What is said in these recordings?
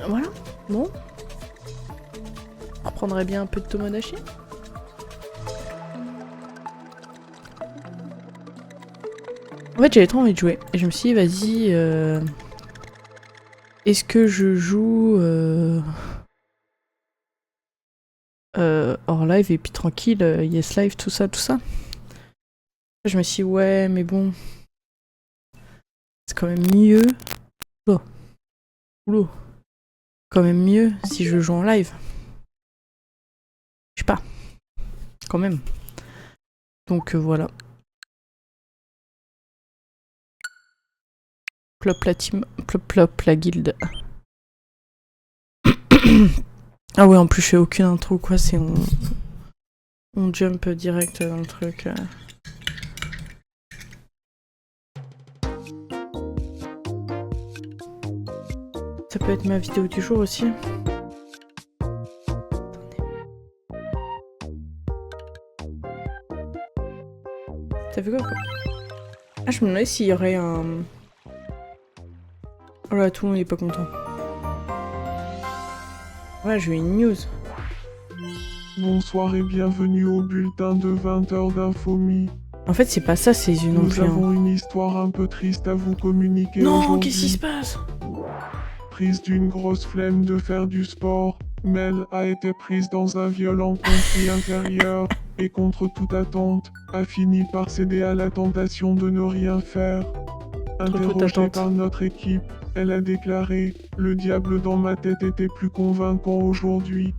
Voilà, bon. On reprendrait bien un peu de Tomodachi. En fait, j'avais trop envie de jouer. Et je me suis dit, vas-y, est-ce que je joue hors live et puis tranquille, yes live, tout ça, tout ça. Je me suis dit, ouais, mais bon, c'est quand même mieux. Oh, oulou. Quand même mieux si je joue en live. Je sais pas, quand même. Donc voilà. Plop la team, plop plop la guilde. Ah ouais, en plus je fais aucune intro quoi, c'est on jump direct dans le truc. Ça peut être ma vidéo du jour aussi. T'as vu quoi? Ah, je me demandais s'il y aurait un... Oh là, tout le monde est pas content. Ouais, j'ai eu une news. Bonsoir et bienvenue au bulletin de 20h d'Infomie. En fait, c'est pas ça, c'est une non Nous plus. avons une histoire un peu triste à vous communiquer Non, aujourd'hui. qu'est-ce qui se passe? Prise d'une grosse flemme de faire du sport, Mel a été prise dans un violent conflit intérieur et contre toute attente, a fini par céder à la tentation de ne rien faire. Interrogée par notre équipe, elle a déclaré « Le diable dans ma tête était plus convaincant aujourd'hui ».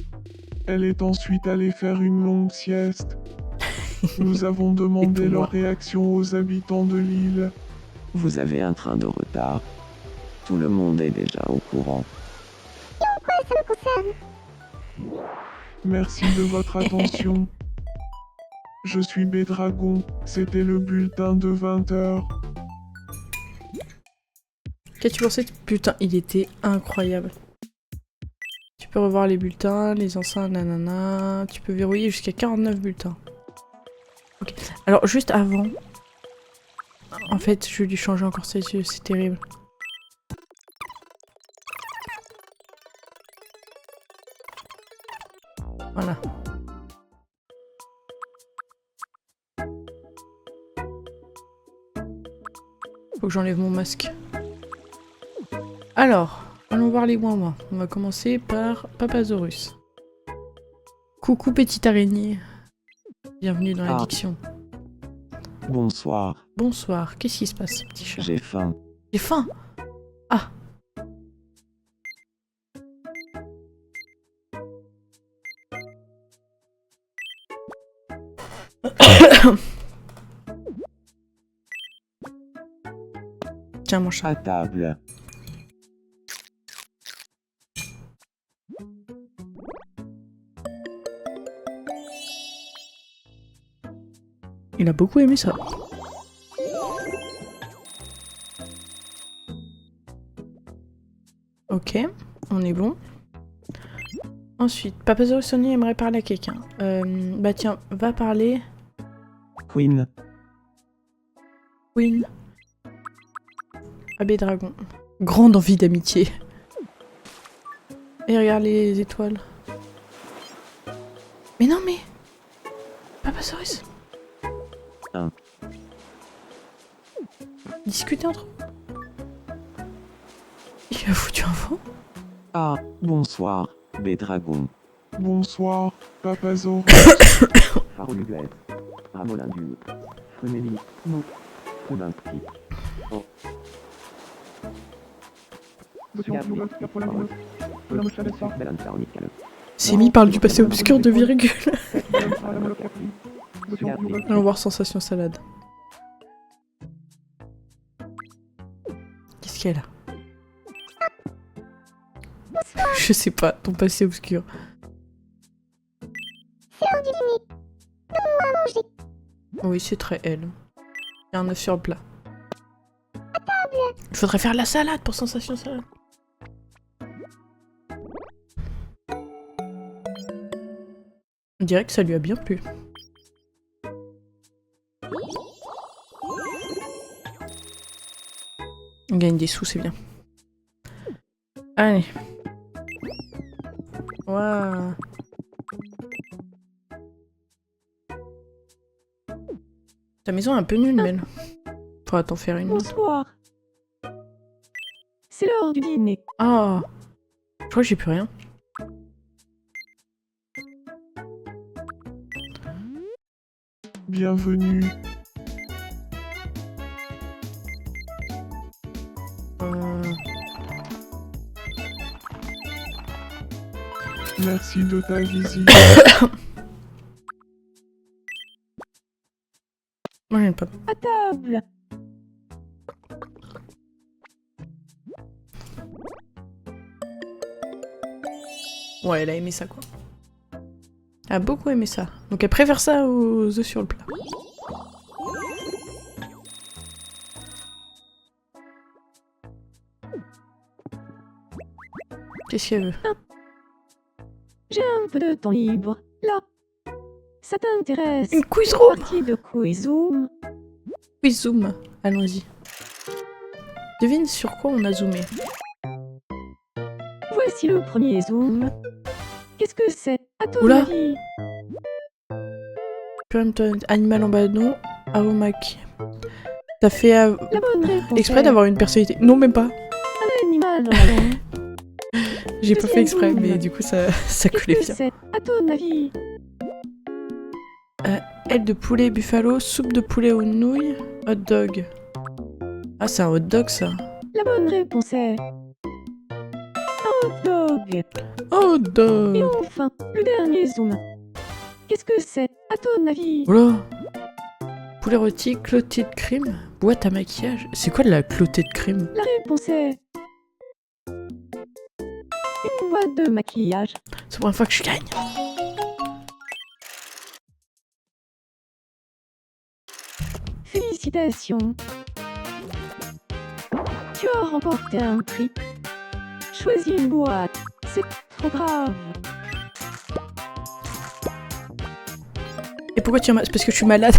Elle est ensuite allée faire une longue sieste. Nous avons demandé leur réaction aux habitants de l'île. Vous avez un train de retard. Tout le monde est déjà au courant. Merci de votre attention. Je suis B-Dragon, c'était le bulletin de 20h. Qu'as-tu pensé? Putain, il était incroyable. Tu peux revoir les bulletins, les anciens, nanana. Tu peux verrouiller jusqu'à 49 bulletins. Ok. Alors, juste avant... En fait, je vais lui changer encore ses yeux, c'est terrible. Voilà. Faut que j'enlève mon masque. Alors, allons voir les ouin-ouin. On va commencer par Papasaurus. Coucou petite araignée. Bienvenue dans l'addiction. Bonsoir. Bonsoir, qu'est-ce qui se passe, petit chat? J'ai faim. J'ai faim. Ah. Tiens mon chat. À table. Il a beaucoup aimé ça. Ok, on est bon. Ensuite, Papasaurus Sony aimerait parler à quelqu'un. Bah tiens, va parler. Queen. Queen. Abbé Dragon. Grande envie d'amitié. Et regarde les étoiles. Mais non mais... Papasaurus. Discuter entre eux. Il a foutu un vent. Ah, bonsoir, B-Dragon. Bonsoir, Papasaurus. Faroluguet. Ramolindu. Frumélie. Non. Trudinski. Oh. Semi parle du passé obscur de virgule. Allons voir Sensation Salade. Qu'est-ce qu'elle a? Je sais pas, ton passé obscur. Oui, c'est très elle. Il y a un œuf sur le plat. Il faudrait faire la salade pour Sensation Salade. On dirait que ça lui a bien plu. On gagne des sous, c'est bien. Allez. Waouh. Ta maison est un peu nulle, Mel. Faudra t'en faire une. Bonsoir. C'est l'heure du dîner. Ah. Je crois que j'ai plus rien. Bienvenue. Merci de ta visite. Moi, j'aime pas. À table. Ouais, elle a aimé ça, quoi. Elle a beaucoup aimé ça. Donc elle préfère ça aux œufs sur le plat. Qu'est-ce qu'elle veut? J'ai un peu de temps libre. Là. Ça t'intéresse? Une quiz room! Partie de Quizzoom. Quiz zoom. Allons-y. Devine sur quoi on a zoomé. Voici le premier zoom. Qu'est-ce que c'est? À ton Oula. avis? Plankton, animal en badon, aromaque. T'as fait La bonne réponse exprès est d'avoir une personnalité? Non, même pas. un animal dans la langue. J'ai pas fait exprès, Deuxième mais zoom. du coup ça Qu'est-ce collait que bien. c'est? À ton avis? Aile de poulet buffalo, soupe de poulet aux nouilles, hot dog. Ah, c'est un hot dog ça. La bonne réponse est un hot dog. Hot Et dog! enfin, le dernier zoom. Qu'est-ce que c'est? À ton avis? Oula! Poulet rôti, clotté de crème, boîte à maquillage. C'est quoi de la clotée de crème? La réponse est une boîte de maquillage. C'est la première fois que je gagne. Félicitations. Tu as remporté un prix. Choisis une boîte. C'est trop grave. Et pourquoi tu es malade? Parce que je suis malade.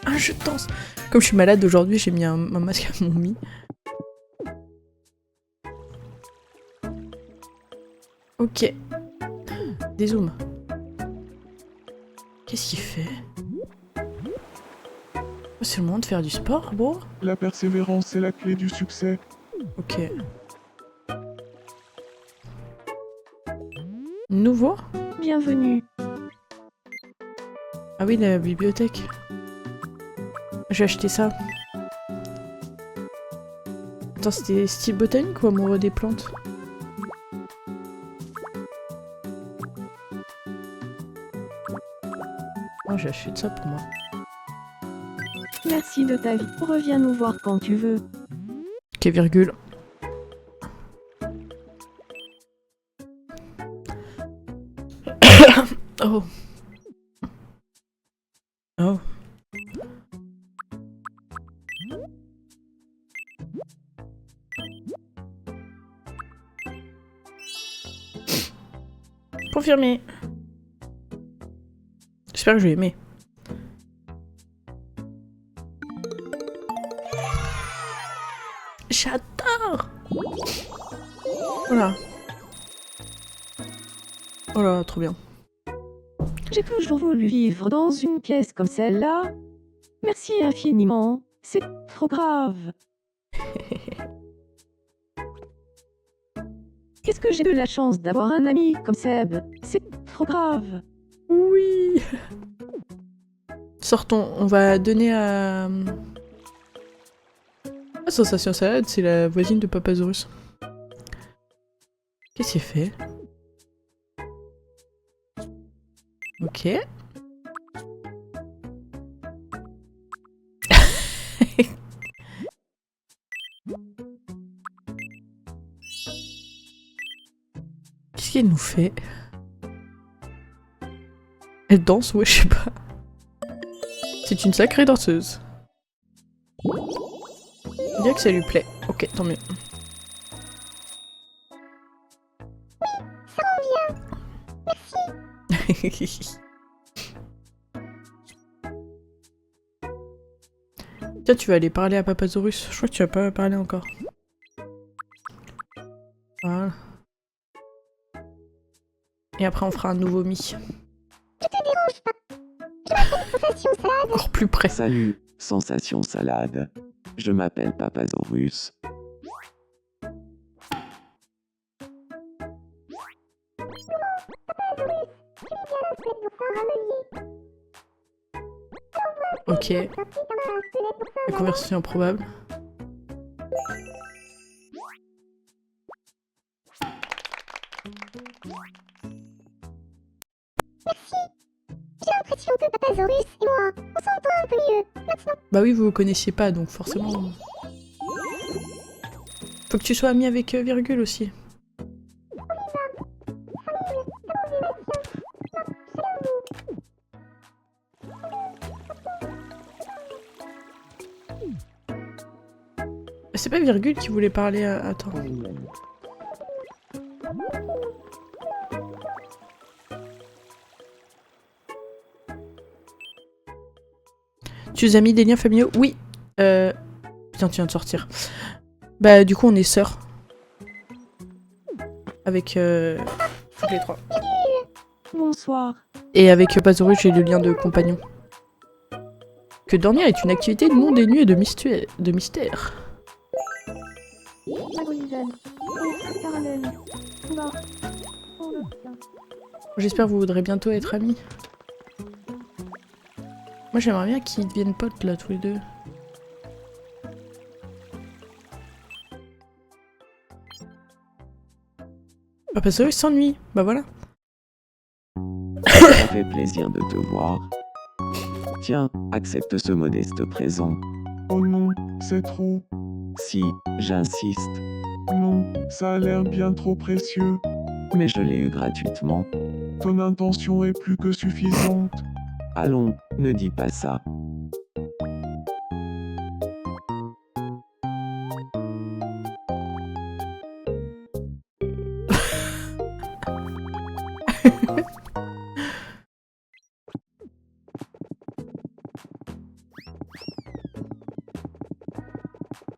Ah, je danse. Comme je suis malade aujourd'hui, j'ai mis un masque à mon mi. Ok. Dézoom. Qu'est-ce qu'il fait? Oh, c'est le moment de faire du sport, bro? La persévérance est la clé du succès. Ok. Nouveau? Bienvenue. Ah oui, la bibliothèque. J'ai acheté ça. Attends, c'était style botanique ou amoureux des plantes? Oh, j'ai acheté ça pour moi. Merci de ta vie. Reviens nous voir quand tu veux. Ok, virgule. Oh. Oh. Confirmé. J'espère que je vais aimer. J'adore. Voilà. Oh là, trop bien. J'ai toujours voulu vivre dans une pièce comme celle-là. Merci infiniment. C'est trop grave. Qu'est-ce que j'ai de la chance d'avoir un ami comme Seb. C'est trop grave. Oui. Sortons, on va donner à... Ah, Sensation Salade, c'est la voisine de Papasaurus. Qu'est-ce qu'il fait? Ok. Qu'est-ce qu'elle nous fait? Elle danse? Ouais, je sais pas. C'est une sacrée danseuse. On dirait que ça lui plaît. Ok, tant mieux. Merci. Tiens, tu vas aller parler à Papasaurus. Je crois que tu vas pas parler encore. Voilà. Et après, on fera un nouveau mi. Encore plus près. Salut, Sensation Salade. Je m'appelle Papasaurus. Ok. La conversation improbable. Bah oui, vous vous connaissiez pas, donc forcément... Faut que tu sois ami avec Virgule aussi. C'est pas Virgule qui voulait parler à... Attends. Tu as mis des liens familiaux? Oui. Putain, tu viens de sortir. Bah du coup on est sœurs. Avec toutes les trois. Bonsoir. Et avec Papasaurus, j'ai le lien de compagnon. Que dormir est une activité non dénuée de mystère. J'espère que vous voudrez bientôt être amis. Moi j'aimerais bien qu'ils deviennent potes là tous les deux. Papasaurus s'ennuie, bah voilà. Ça fait plaisir de te voir. Tiens, accepte ce modeste présent. Oh non, c'est trop. Si, j'insiste, Non, ça a l'air bien trop précieux. mais je l'ai eu gratuitement. Ton intention est plus que suffisante. Allons, ne dis pas ça.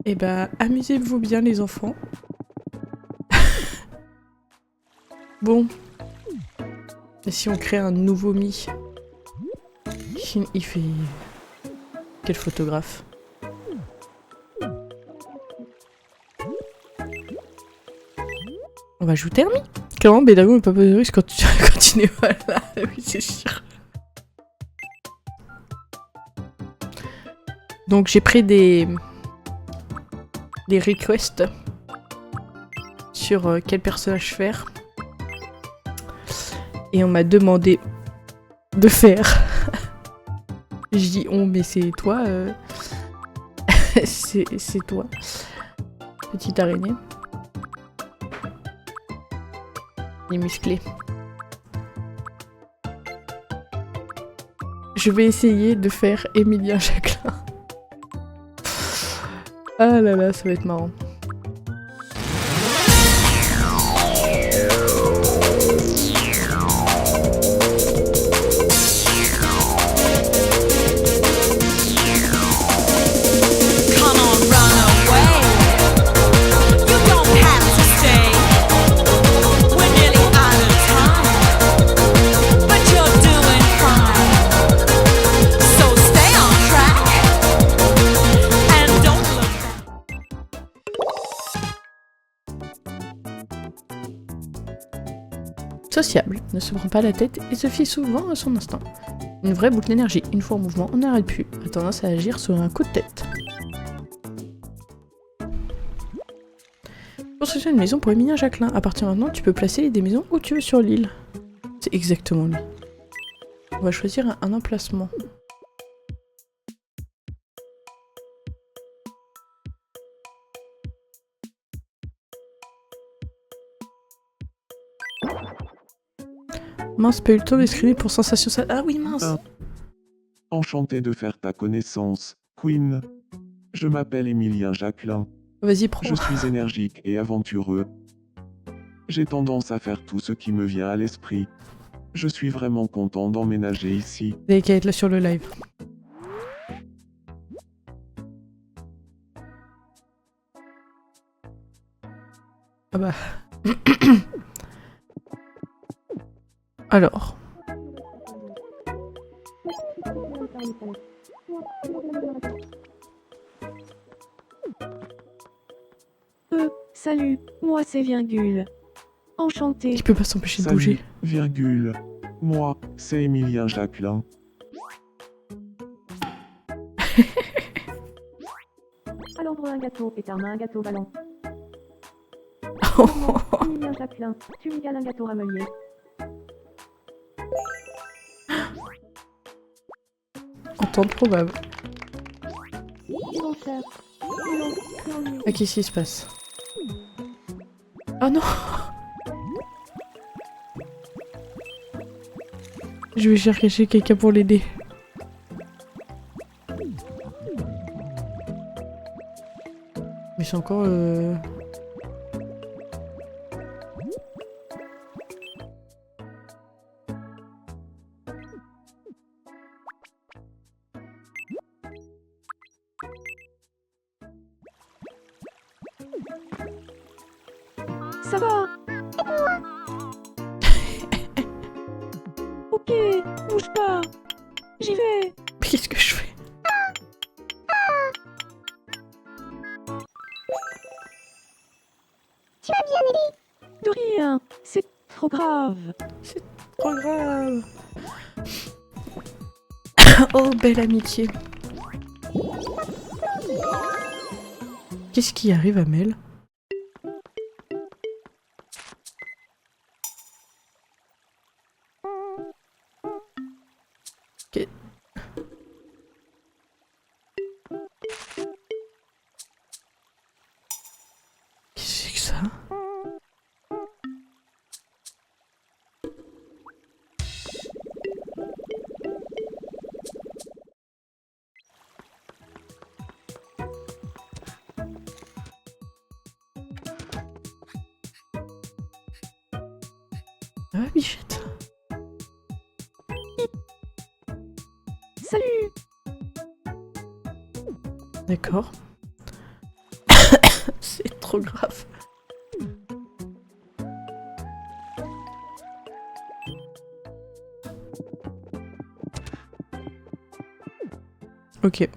Et bah, amusez-vous bien les enfants. Bon. Et si on crée un nouveau Mi? Il fait... Quel photographe? On va ajouter un Mi? Clairement, Bédagon et Papasaurus quand tu n'es pas là. Oui, c'est sûr. Donc j'ai pris des requests sur quel personnage faire. Et on m'a demandé de faire. Je dis on, mais c'est toi. c'est toi. Petite araignée. Les musclés. Je vais essayer de faire Emilien Jacquelin. Ah là là, ça va être marrant. Come on, run away. You don't have to stay. We're nearly out of time, but you're doing fine. So stay on track and don't look back. Sociable, ne se prend pas la tête et se fie souvent à son instinct. Une vraie boucle d'énergie, une fois en mouvement, on n'arrête plus, a tendance à agir sur un coup de tête. Construction d'une maison pour Emilien Jacquelin. À partir de maintenant, tu peux placer des maisons où tu veux sur l'île. C'est exactement lui. On va choisir un emplacement. Mince, pas eu le temps de screener pour sensation ça. Ah oui, mince. Enchanté de faire ta connaissance, Queen. Je m'appelle Emilien Jacquelin. Vas-y, prends. Je suis énergique et aventureux. J'ai tendance à faire tout ce qui me vient à l'esprit. Je suis vraiment content d'emménager ici. Vous avez qu'à être là sur le live. Ah bah. Alors. Salut, moi c'est Virgule. Enchanté. Il peut pas s'empêcher de Salut, bouger. virgule. Moi, c'est Emilien Jacquelin. Alors pour un gâteau et un gâteau ballon. Oh, Emilien Jacquelin, tu me gales un gâteau ramelier. en temps probable. Mon cher. Ah, qu'est-ce qui se passe? Oh non! Je vais chercher quelqu'un pour l'aider. Mais c'est encore... Ça va. Ok, bouge pas. J'y vais. Qu'est-ce que je fais? De rien, c'est trop grave. Trop grave. Oh, belle amitié. Qu'est-ce qui arrive à Mel? Qu'est- Qu'est-ce que c'est que ça? Ah, bichette. Salut. D'accord. C'est trop grave. Ok.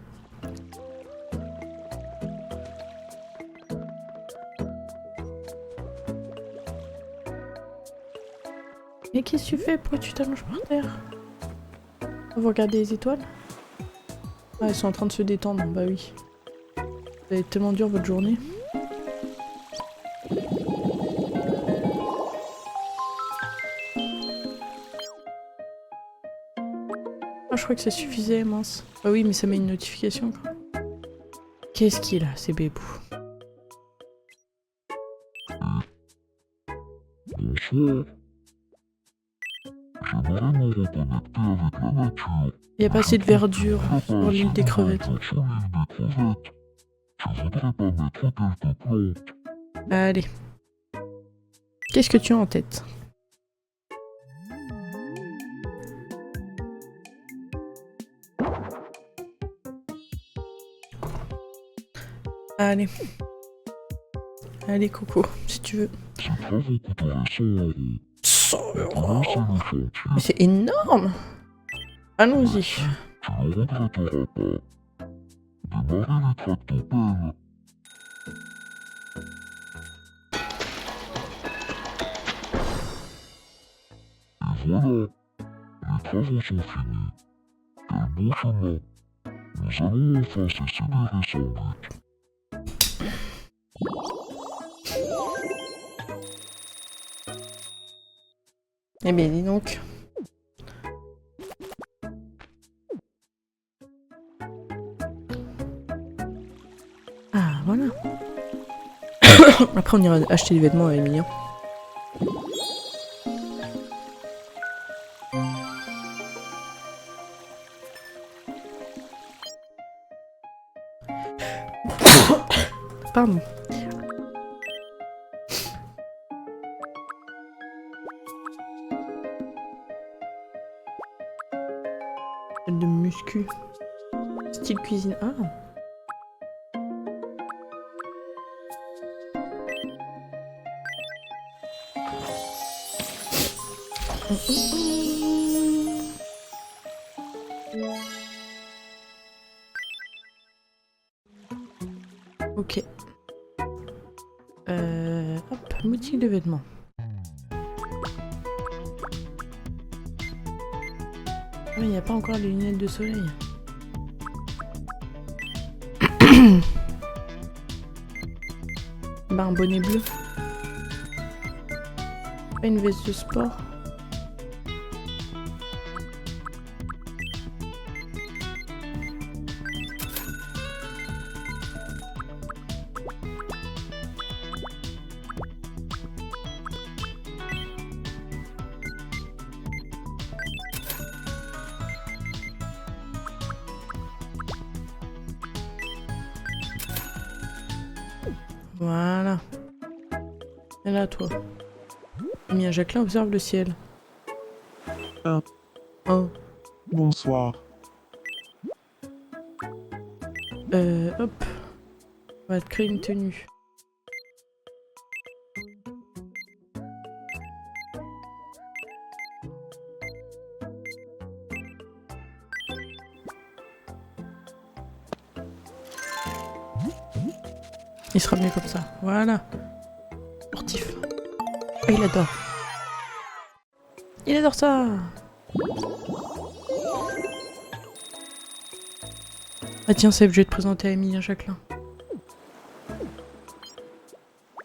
Mais qu'est-ce que tu fais? Pourquoi tu t'allonges par terre? Vous regardez les étoiles? Ah, elles sont en train de se détendre, bah oui. Ça va être tellement dur votre journée. Ah, je crois que ça suffisait, mince. Ah oui, mais ça met une notification, quoi. Qu'est-ce qu'il a, ces bébous? Bonsoir. J'aimerais me reconnecter avec la nature. Il n'y a pas assez de verdure pour l'île des crevettes. Sur l'île des crevettes. Je voudrais pas mettre quelques plantes. Allez. Qu'est-ce que tu as en tête? Allez. Allez, Coco, si tu veux. Ces travaux coûteraient 100 €. 100 Comment €. ça nous fait-il? Mais c'est énorme! Allons-y. Tu ne regretteras pas. Démarrer les tractopelles. Et voilà, les travaux sont finis. Quel bon chemin. Nous allons enfin s'accélérer sans but. Eh bien, dis donc. Ah, voilà. Après, on ira acheter des vêtements à Emilien. Pardon. De muscu. Style cuisine. Ah. Ok. Hop, boutique de vêtements. Ah, il n'y a pas encore les lunettes de soleil. Bah, un bonnet bleu. Pas une veste de sport. Voilà. Et là, toi. Mia Jacqueline observe le ciel. Un. Oh. Bonsoir. Hop. On va te créer une tenue. Il sera mieux comme ça. Voilà. Sportif. Oh, il adore. Il adore ça. Ah tiens, Seb, je vais te présenter Emilien Jacquelin.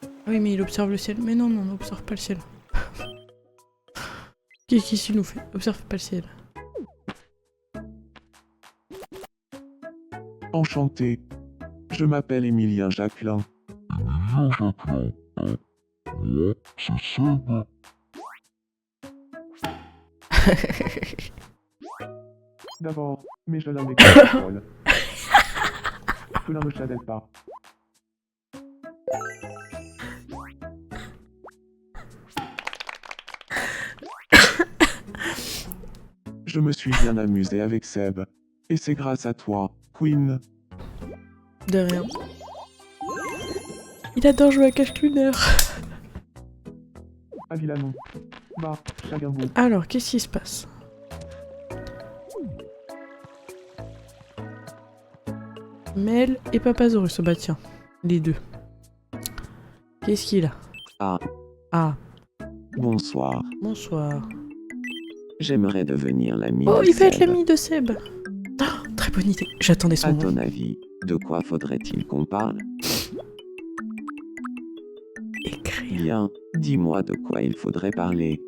Ah oui, mais il observe le ciel. Mais non, non, on n'observe pas le ciel. Qu'est-ce qu'il nous fait? Observe pas le ciel. Enchanté. Je m'appelle Emilien Jacquelin. D'abord, mais je l'en ai folle. Je ne me savais pas. Je me suis bien amusé avec Seb. Et c'est grâce à toi, Queen. De rien. Il adore jouer à cache-cluneur. À Villanon. Bah, chacun vous. Alors, qu'est-ce qui se passe? Mel et Papasaurus. Oh bah tiens, les deux. Qu'est-ce qu'il a? Ah, Ah, bonsoir. bonsoir. J'aimerais devenir l'ami Oh, de il va être Seb. l'ami de Seb. Oh, très bonne idée. J'attendais son À nom. ton avis, de quoi faudrait-il qu'on parle? Écrire Bien, dis-moi de quoi il faudrait parler.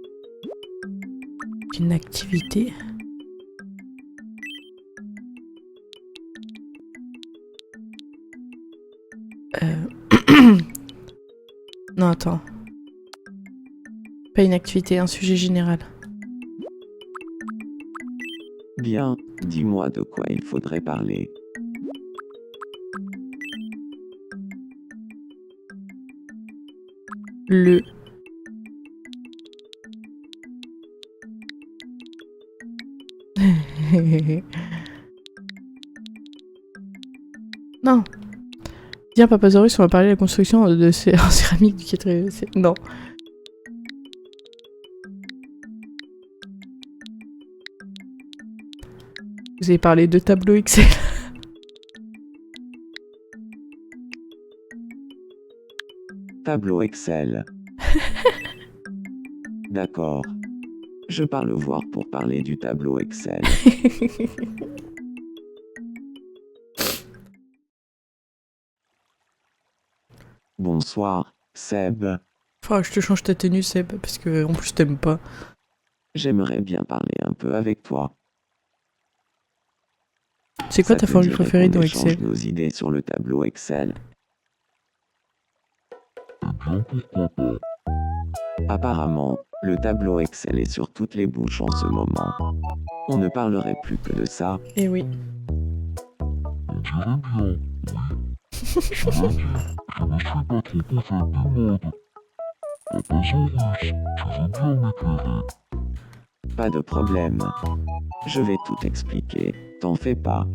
une activité. Non, attends. Pas une activité, un sujet général. Bien, dis-moi de quoi il faudrait parler. Le. Non. Viens, Papasaurus, on va parler de la construction de ces en céramique du quatrième. Non. Vous avez parlé de tableau Excel. Tableau Excel. D'accord. Je pars le voir pour parler du tableau Excel. Bonsoir, Seb. Oh, je te change ta tenue, Seb, parce que en plus t'aimes pas. J'aimerais bien parler un peu avec toi. C'est quoi Ça ta te formule dirait préférée qu'on dans échange Excel? nos idées sur le tableau Excel. Apparemment, le tableau Excel est sur toutes les bouches en ce moment. On ne parlerait plus que de ça. Eh oui. Pas de problème. Je vais tout expliquer, t'en fais pas.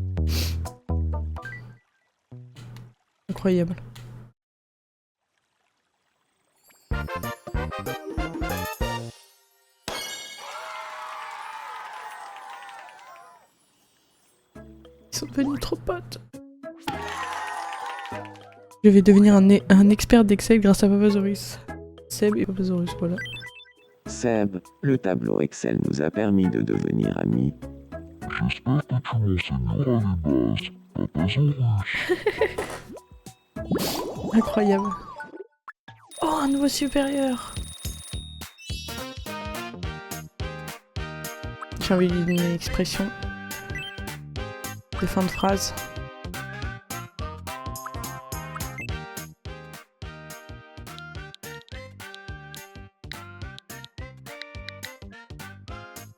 Incroyable. Ils sont devenus trop potes. Je vais devenir un expert d'Excel grâce à Papasaurus. Seb et Papasaurus, voilà. Seb, le tableau Excel nous a permis de devenir amis. J'espère que tu m'enseigneras les bases, Papasaurus. Incroyable. Oh, un nouveau supérieur. J'ai envie de lui donner une expression. De fin de phrase.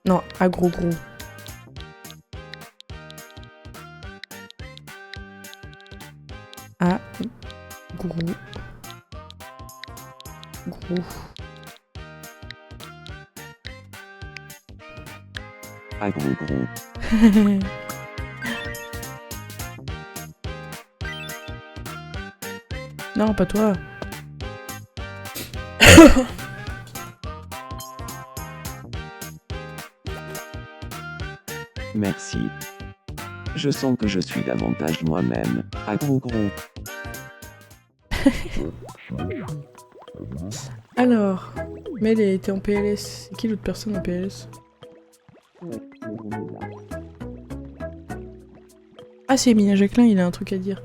Non, à gros. À gros. À gros. Non, pas toi. Merci. Je sens que je suis davantage moi-même. À gros. Alors, Mel elle était en PLS. C'est qui l'autre personne en PLS? Ah, c'est Emilia Jacquelin, il a un truc à dire.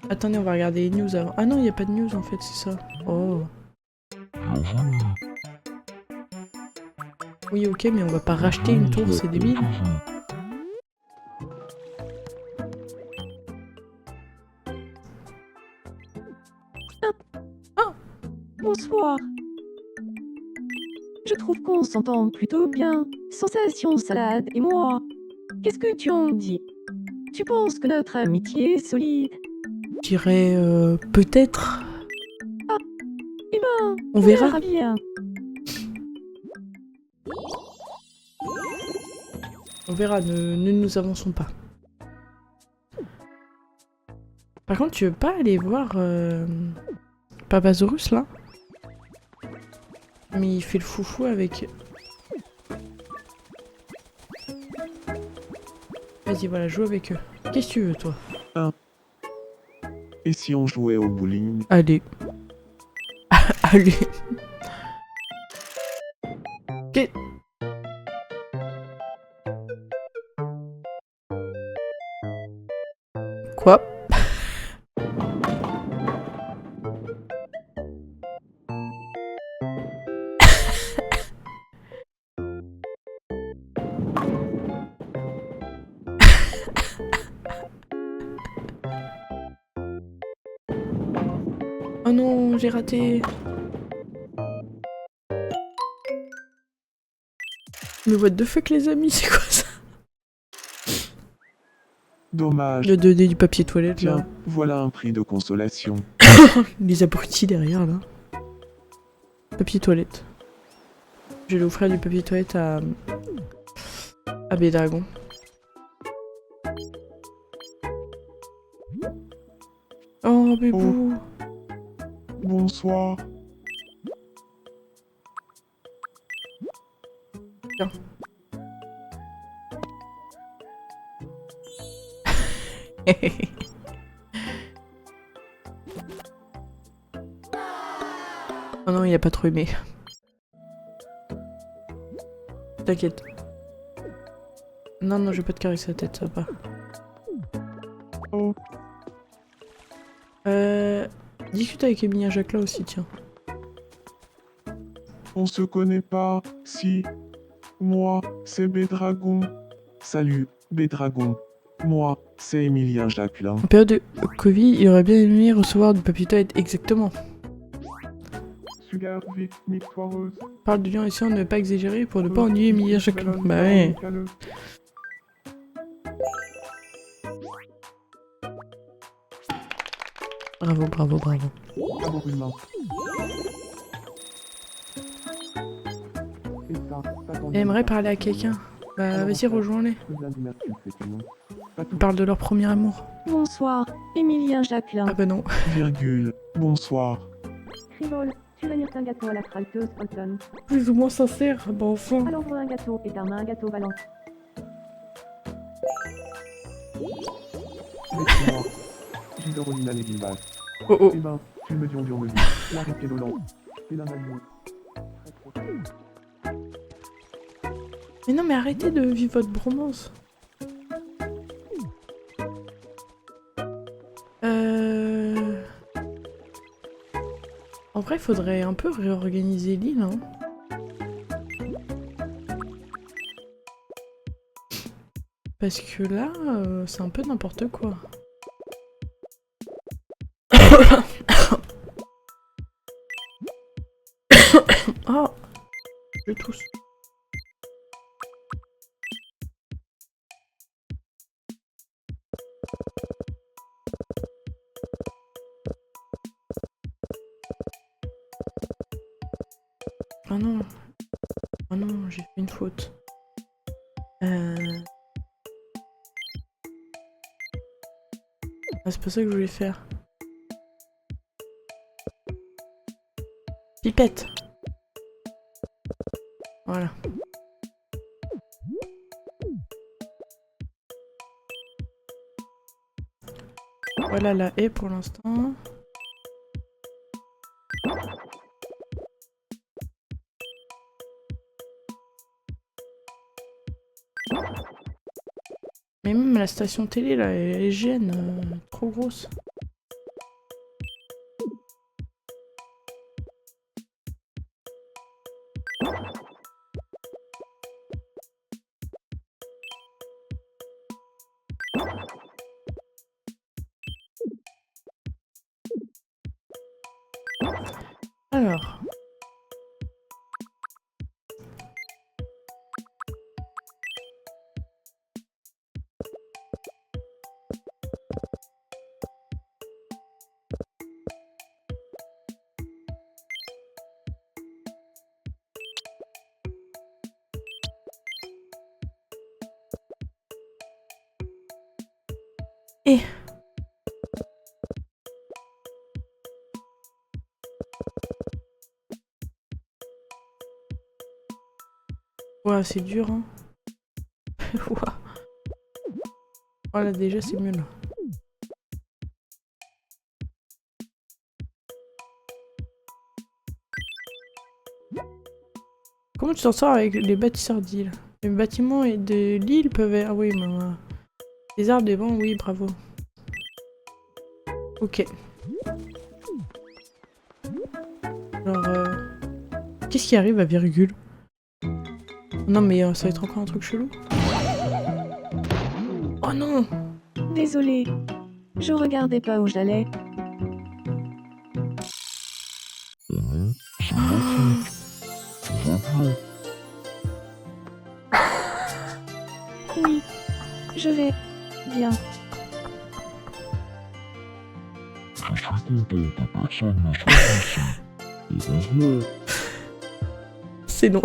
Attendez, on va regarder les news avant. Ah non, il n'y a pas de news en fait, c'est ça. Oh. Oui, ok, mais on va pas racheter une tour, c'est débile. Bonsoir. Je trouve qu'on s'entend plutôt bien. Sensation salade et moi. Qu'est-ce que tu en dis? Tu penses que notre amitié est solide? Je dirais peut-être. Eh ben, On verra. bien. On verra, ne nous avançons pas. Par contre, tu veux pas aller voir Papasaurus là? Mais il fait le foufou avec... Vas-y, voilà, joue avec eux. Qu'est-ce que tu veux, toi? Et si on jouait au bowling? Allez. Allez. Qu'est- Quoi? Oh non, j'ai raté. Mais what the fuck les amis, c'est quoi ça? Dommage. De donner du papier toilette là. Tiens, voilà un prix de consolation. Les abrutis derrière là. Papier toilette. Je vais offrir du papier toilette à Bédragon. Oh bébou. Bonsoir. Tiens. Oh non, il a pas trop aimé. T'inquiète. Non, non, je vais pas te caresser la tête, ça va pas. Oh, Discute avec Emilia Jacquelin aussi, tiens. on se connaît pas. Si. Moi, c'est Bédragon. Salut, Bédragon. Moi, c'est Emilien Jacquelin. En période de Covid, il aurait bien aimé recevoir du papier toilette, exactement. Sugar vite, victoireuse. Parle de lion et essayant de ne pas exagérer pour ne pas ennuyer Emilia Jacquelin. Bah ouais. Bravo, bravo, bravo. Amour humain. Et ça, Elle aimerait parler à quelqu'un. Bah vas-y, rejoins-les. Ils parlent de leur premier amour. Bonsoir, Emilien Jacquelin. Ah bah non. Virgule. Bonsoir. Frivole, tu vas venir un gâteau à la fralteuse Colton. Plus ou moins sincère, bah enfin. Alors un gâteau et ta main un gâteau valant. Laissez-moi. Giverolina Negilbas. Oh oh. Eh ben, tu me dis on me dit. La ripier Dolan. C'est la magno. Mais non, mais arrêtez de vivre votre bromance. En vrai, il faudrait un peu réorganiser l'île, hein. Parce que là, c'est un peu n'importe quoi. Oh, je tousse. Ah non. Ah non, j'ai fait une faute. Ah, c'est pas ça que je voulais faire. Pipette. Voilà. Voilà la haie pour l'instant. Mais même la station télé là, elle est gêne, trop grosse. Alors. Et ouais, c'est dur, hein. Ouah. Voilà, déjà, c'est mieux, là. Comment tu t'en sors avec les bâtisseurs d'île? Les bâtiments et de l'île peuvent être... Ah oui, mais... Les arbres des vents, oui, bravo. Ok. Alors, qu'est-ce qui arrive à virgule? Non, mais ça va être encore un truc chelou. Oh non! Désolé. Je regardais pas où j'allais. Oui, je vais bien. C'est non.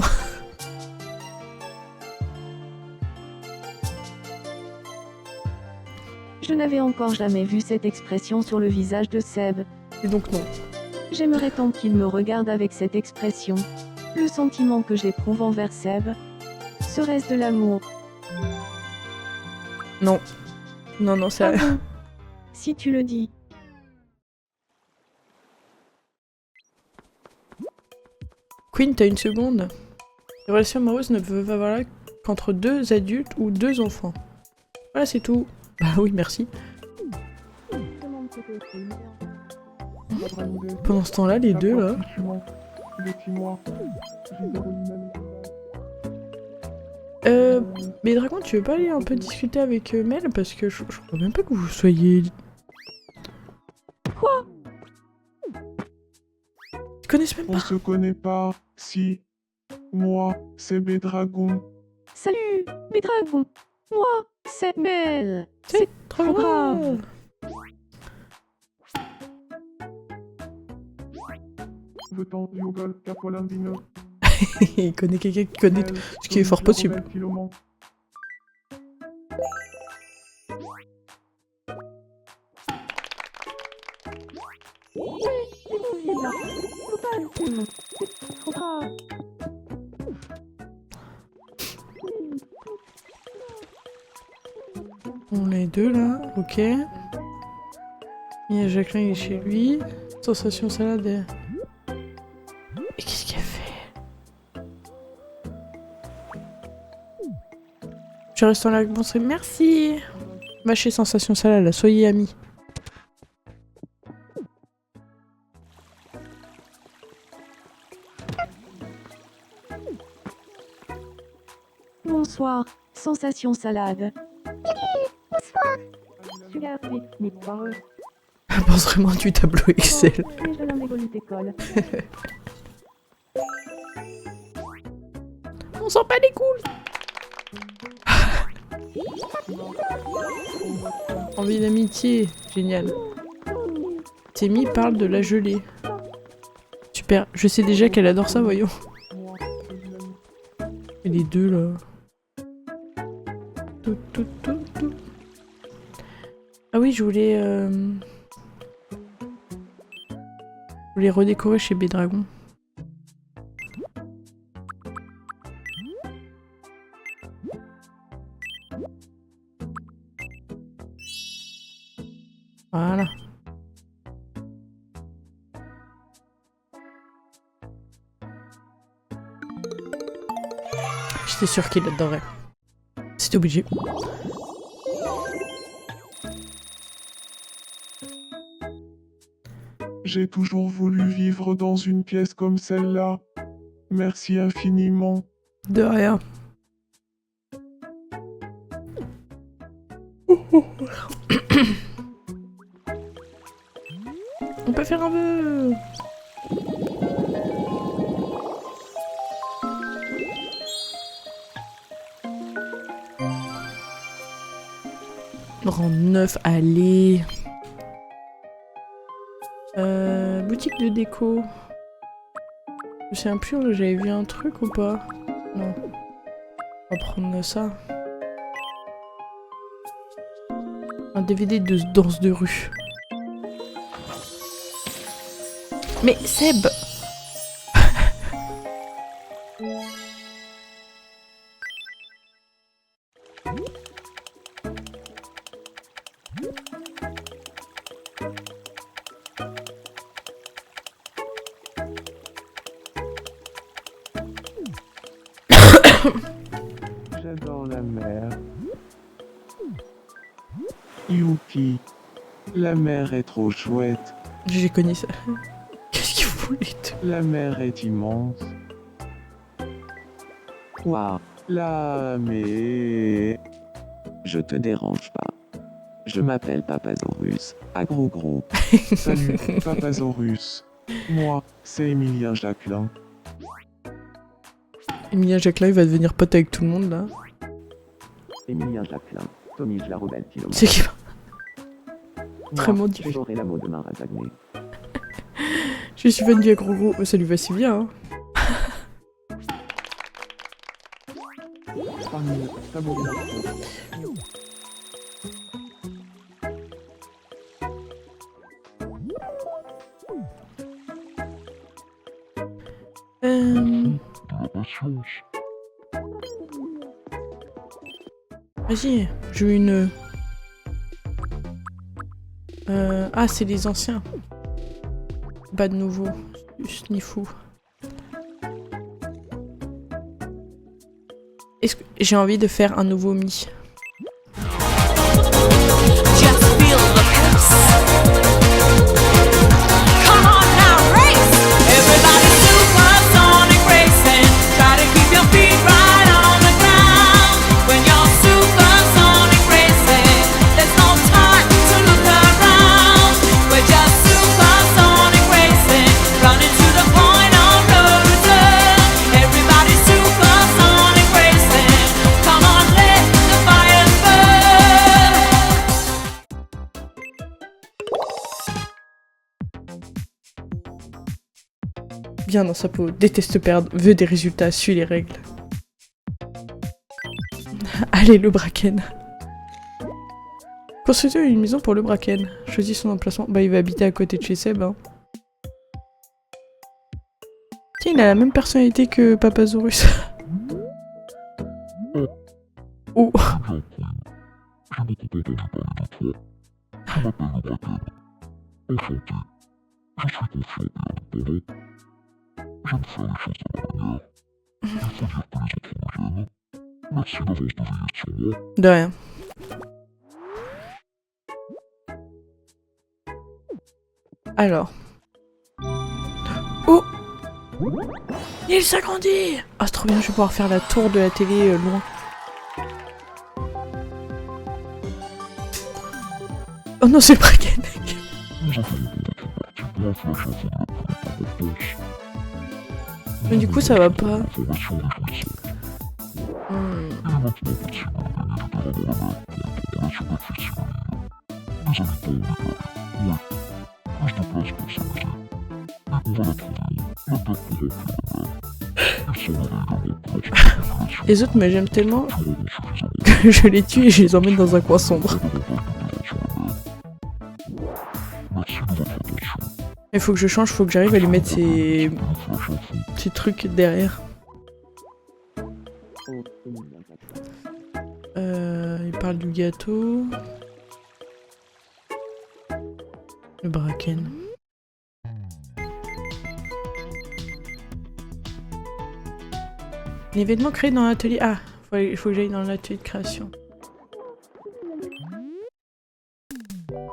Je n'avais encore jamais vu cette expression sur le visage de Seb. Et donc non. J'aimerais tant qu'il me regarde avec cette expression. Le sentiment que j'éprouve envers Seb. Serait-ce de l'amour? Non. Non, non, c'est... Ah bon? Si tu le dis. Queen, t'as une seconde. Les relations amoureuses ne peuvent avoir lieu qu'entre deux adultes ou deux enfants. Voilà, c'est tout. Bah oui, merci. Pendant ce temps-là, les deux, là... Mais Dragon, tu veux pas aller un peu discuter avec Mel? Parce que je crois même pas que vous soyez... Quoi? Ils connaissent même On pas. se connaît pas. Si. Moi, c'est Bédragon. Salut, mes dragons. Moi, c'est Mel. C'est trop trop grave. grave. Veut-on Yogol Capolambino? Il connaît quelqu'un qui connaît... Ce qui est fort possible. Trop grave. On est deux là, ok. Il y a Jacqueline, il est chez lui. Sensation salade. Et qu'est-ce qu'elle fait? Je reste en live, bon stream. Merci. Va chez Sensation salade, là. Soyez amis. Bonsoir, sensation salade. Tu as fait mes parents. Elle pense vraiment du tableau Excel. Déjà dans l'école d'école. On s'en bat les couilles. Envie d'amitié, génial. Témi parle de la gelée. Super, je sais déjà qu'elle adore ça, voyons. Et les deux là. Tout. Ah oui, je voulais redécorer chez Bédragon. Voilà. J'étais sûre qu'il adorait. C'était obligé. J'ai toujours voulu vivre dans une pièce comme celle-là. Merci infiniment. De rien. On peut faire un vœu. Rang 9, allez. Boutique de déco. Je me souviens plus, j'avais vu un truc ou pas? Non. On va prendre ça. Un DVD de danse de rue. Mais Seb! J'adore la mer. Youpi. La mer est trop chouette. J'ai connu ça. Qu'est-ce qu'il voulait tout? La mer est immense. Waouh, la mais... Je te dérange pas. Je m'appelle Papasaurus, à gros gros. Salut, Papasaurus. Moi, c'est Emilien Jacquelin. Emilien Jacquelin, il va devenir pote avec tout le monde là. Emilien Jacquelin, Tommy la rebelle kilomètre. C'est qui? Vraiment Moi, dur. j'aurai la mot demain à Zagné. Je suis fan du gros gros. Ça lui va si bien, hein. Parmi favoris. Vas-y, je veux une... Ah, c'est les anciens. Pas de nouveau. Ni fou. Est-ce que j'ai envie de faire un nouveau Mi? Just feel the pace. Come on now, race. Everybody supersonic racing. Try to keep your feet right on the ground. When you're supersonic racing, there's no time to look around. We're just supersonic racing, running to the point of no return. Everybody supersonic racing. Come on, let the fire burn. Bien dans sa peau, déteste perdre, veut des résultats, suit les règles. Allez, le Bracken. Construisez une maison pour le Bracken. Choisis son emplacement. Bah, il va habiter à côté de chez Seb. Hein. Tiens, il a la même personnalité que Papasaurus. Oh. Enchanté. Je suis confiant et indépendant. J'aime faire les choses de ma manière. Il faut dire que les autres me gênent. Merci d'avance de veiller sur moi. De rien. Alors. Oh! Il s'agrandit! Ah, c'est trop bien, je vais pouvoir faire la tour de la télé loin. Oh non, c'est le Bracken. Nous avons encore une partie blanche, la chanson de la première importance. Mais du coup, ça va pas. Information réjouissante. Il est maintenant possible de gagner du terrain dans la mer pour la superficie marine. Les habitants ont déclaré, oui, plus de place pour s'amuser. Et on va la trouver où? La tête pour remplir la mer. Ils sont là également pour lancer des créations Les autres, mais j'aime tellement qui auront suffisamment que je les tue et je les emmène dans un coin sombre. Merci de votre attention. Il faut que je change, faut que j'arrive à lui mettre Et ces nous flashons fond. petits trucs derrière. Il parle du gâteau. Le Bracken. L'événement créé dans l'atelier. Ah, il faut que j'aille dans l'atelier de création.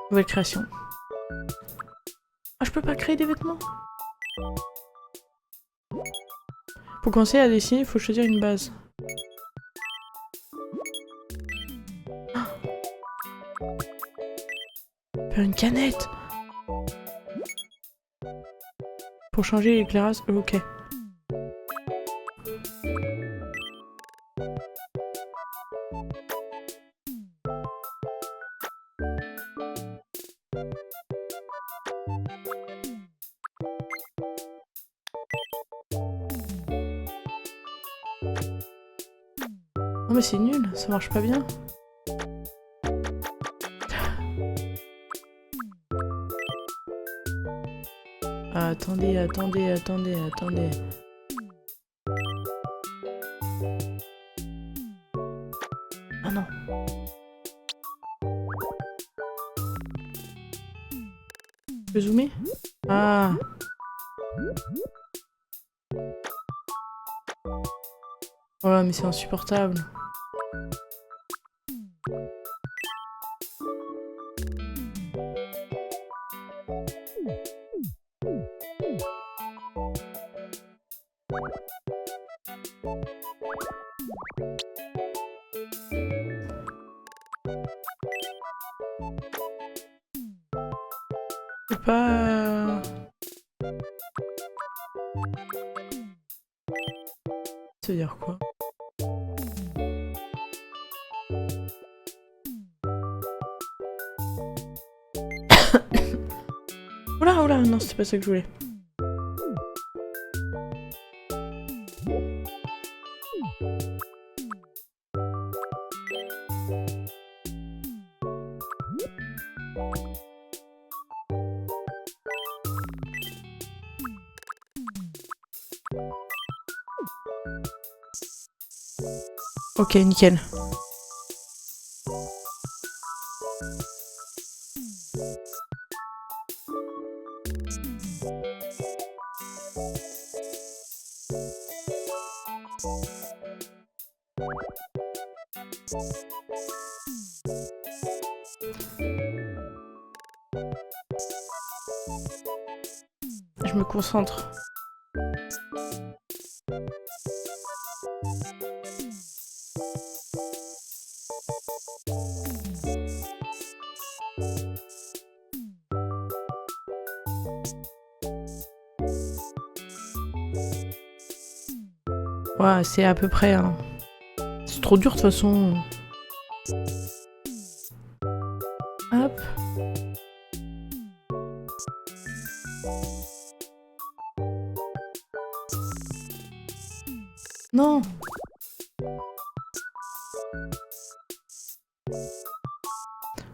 Nouvelle création. Ah, je peux pas créer des vêtements. Pour commencer à dessiner, il faut choisir une base. Ah. Faire une canette. Pour changer l'éclairage, ok. Non mais c'est nul, ça marche pas bien. Ah, attendez. Ah non. Je peux zoomer? Ah. Ouais, mais c'est insupportable. C'est pas... Ça veut dire quoi? Oula, non, c'est pas ça que je voulais. Ok, nickel. Je me concentre. Ouais, c'est à peu près. Hein. C'est trop dur de toute façon. Hop. Non.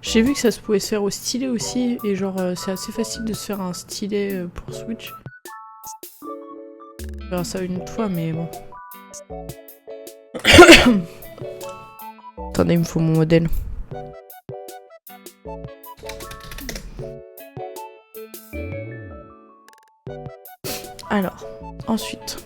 J'ai vu que ça se pouvait se faire au stylet aussi, et genre c'est assez facile de se faire un stylet pour Switch. On verra ça une autre fois, mais bon. Attendez, il me faut mon modèle. Alors, ensuite.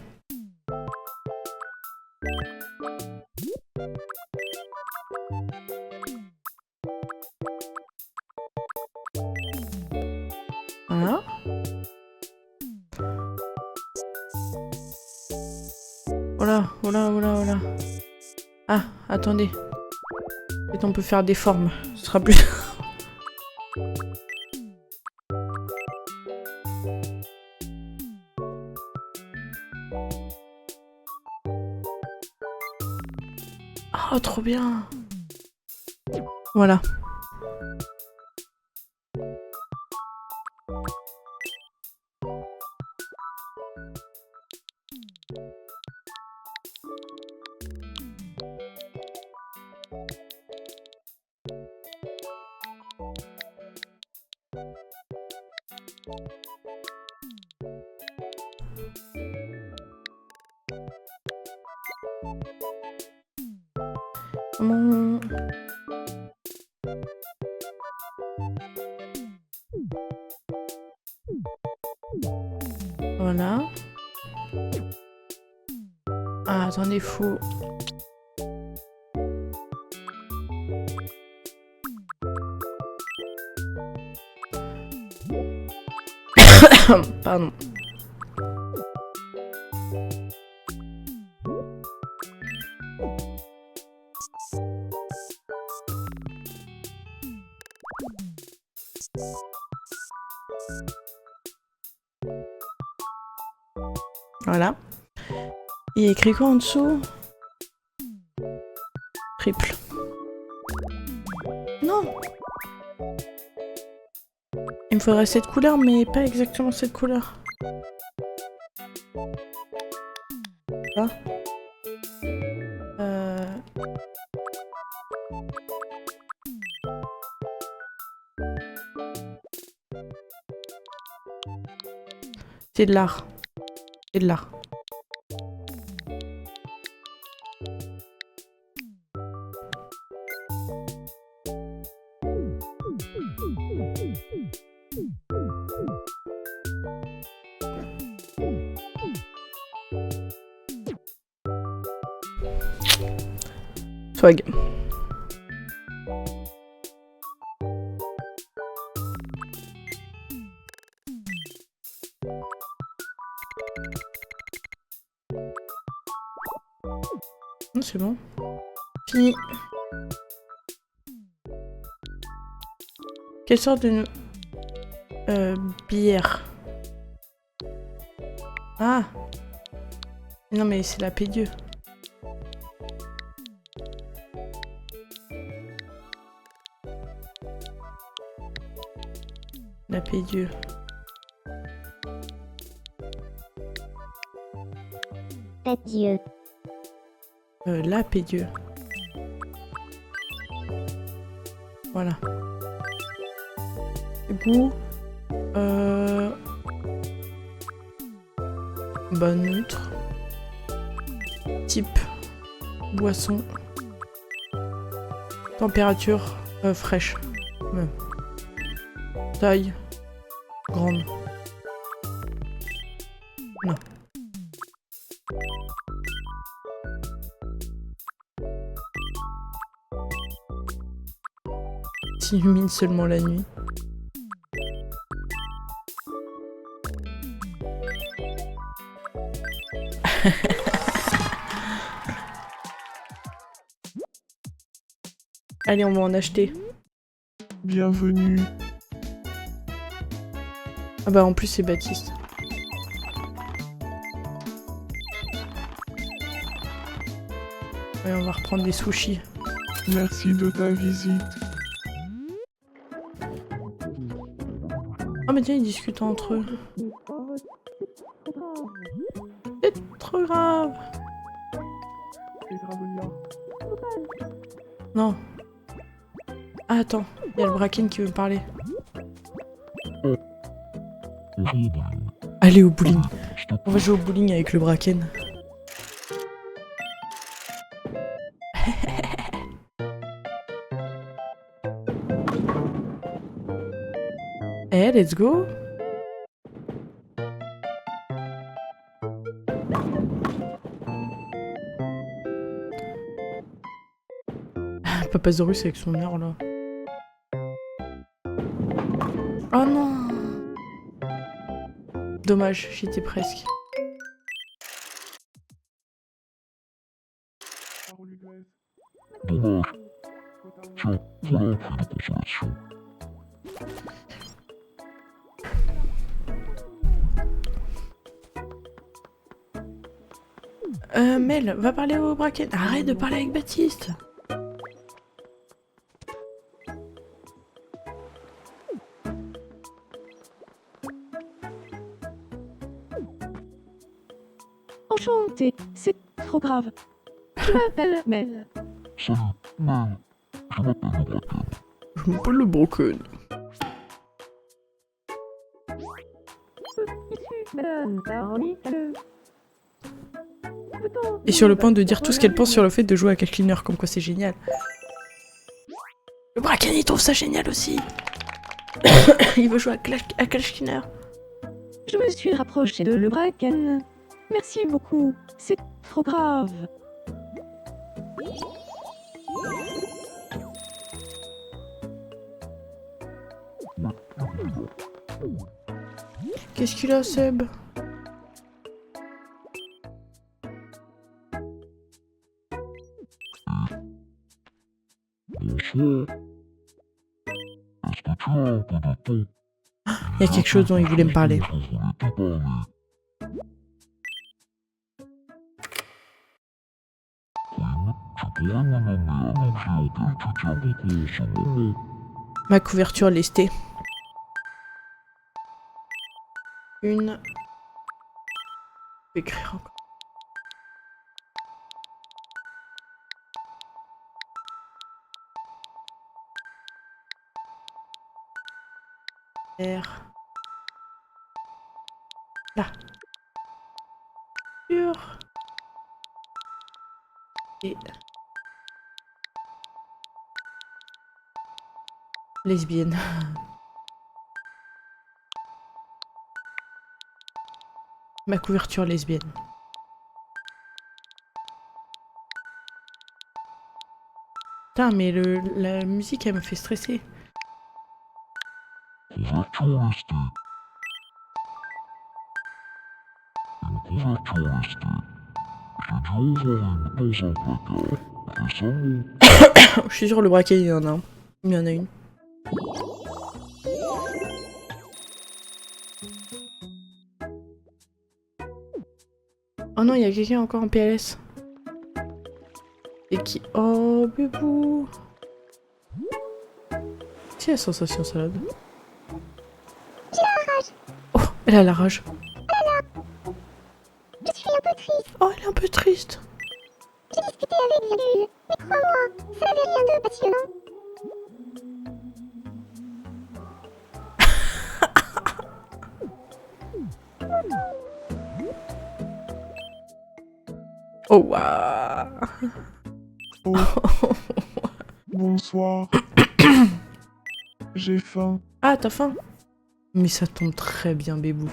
Voilà. Voilà. Ah, attendez. Peut-être on peut faire des formes. Ce sera plus... Oh, trop bien. Voilà. Comment... Voilà. Ah, attendez, faut... Pardon. Voilà. Il y a écrit quoi en dessous? Triple. Non! Il me faudrait cette couleur, mais pas exactement cette couleur. Là. C'est de l'art. C'est de l'art. Swag. C'est bon. Fini. Quelle sorte de... bière. Ah. Non mais c'est la P2. La P2. Adieu. La P2. Voilà. Goût. Bah neutre. Type. Boisson. Température. Fraîche. Taille. Grande. Non. S'illumine seulement la nuit. Allez, on va en acheter. Bienvenue. Ah bah en plus c'est Baptiste. Ouais, on va reprendre des sushis. Merci de ta visite. Oh mais tiens, ils discutent entre eux. C'est trop grave. Non. Ah attends, il y a le Bracken qui veut me parler. Allez au bowling. On va jouer au bowling avec le Bracken. Eh, let's go. Papasaurus avec son air là. Oh non. Dommage, j'étais presque. Parole anglaise. Dommage. Trop tard. Tiens, voilà un prix de consolation. Mel, va parler au Bracken. Arrête de parler avec Baptiste. Enchantée, c'est trop grave. Je m'appelle Mel. Salut, Mel. Je m'appelle le Bracken. Je m'appelle le Broken. Et sur le point de dire tout ce qu'elle pense sur le fait de jouer à Cash Cleaner, comme quoi c'est génial. Le Bracken il trouve ça génial aussi. Il veut jouer à Cash Cleaner. Je me suis rapprochée de le Bracken. Merci beaucoup, c'est trop grave. Qu'est-ce qu'il a, Seb? Bonsoir. Est-ce que tu as un peu de temps? Il y a quelque chose dont il voulait me parler. Je voulais te parler. Tu pourrais m'emmener à manger au thé étudiant de ce moment. Ma couverture lestée. Une. Je vais écrire encore. R. Là. Sur. Et. Lesbienne. Ma couverture lesbienne. Putain, mais la musique, elle me fait stresser. Couverture restée. Une couverture restée. J'ai dû ouvrir une dans un placard. Récemment. Je suis sûr, le braquet, il y en a un. Il y en a une. Oh non, il y a quelqu'un encore en PLS. Et qui... Oh, bébou. C'est la sensation salade. J'ai la rage. Oh, elle a la rage. Je suis un peu triste. Oh, elle est un peu triste. J'ai discuté avec Virgule. Mais crois-moi, ça n'avait rien de passionnant. Oh, waouh. Oh, bonsoir. J'ai faim. Ah, t'as faim? Mais ça tombe très bien, bébou.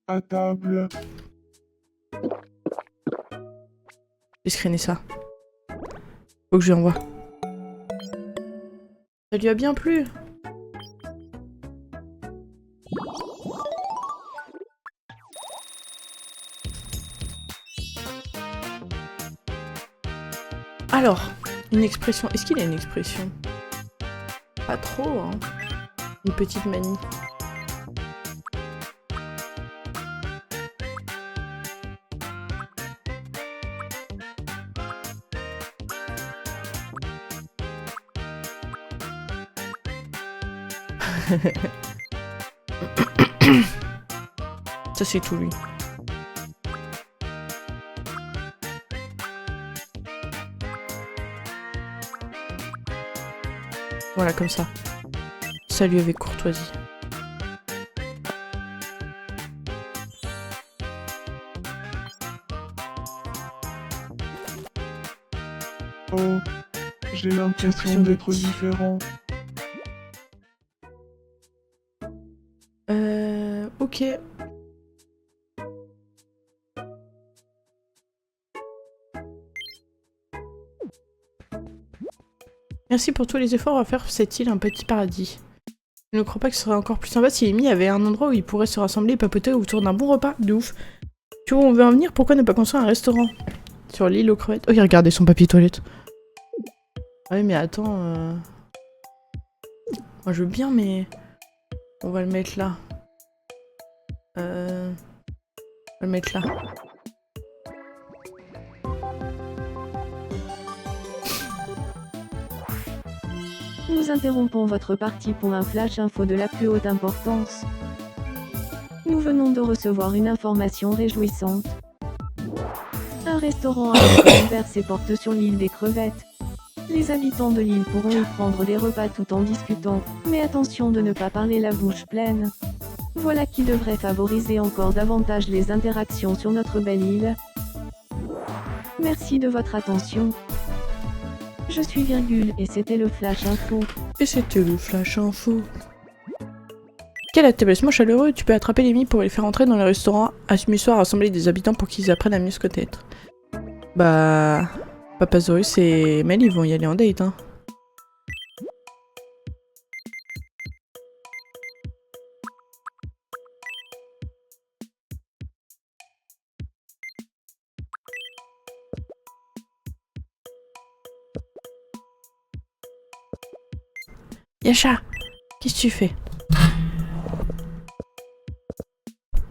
À table. J'ai screené ça. Faut que je lui envoie. Ça lui a bien plu. Alors, une expression. Est-ce qu'il a une expression? Pas trop, hein. Une petite manie. Ça c'est tout lui. Voilà, comme ça. Salut avec courtoisie. Oh, j'ai l'impression d'être différent. Ok. Merci pour tous les efforts à faire cette île un petit paradis. Je ne crois pas que ce serait encore plus sympa si Amy avait un endroit où ils pourraient se rassembler et papoter autour d'un bon repas. De ouf. Tu vois où on veut en venir? Pourquoi ne pas construire un restaurant sur l'île aux crevettes? Oh, regardez son papier toilette. Ah oui, mais attends... Moi, je veux bien, mais... On va le mettre là. On va le mettre là. Nous interrompons votre partie pour un flash info de la plus haute importance. Nous venons de recevoir une information réjouissante. Un restaurant a ouvert ses portes sur l'île des crevettes. Les habitants de l'île pourront y prendre des repas tout en discutant, mais attention de ne pas parler la bouche pleine. Voilà qui devrait favoriser encore davantage les interactions sur notre belle île. Merci de votre attention. Je suis Virgule et c'était le Flash Info. Et c'était le flash info. Quel établissement chaleureux, tu peux attraper les Mii pour les faire entrer dans le restaurant. Amuse-toi à rassembler des habitants pour qu'ils apprennent à mieux se connaître. Bah... Papasaurus et Mel, ils vont y aller en date, hein. Yasha, qu'est-ce que tu fais?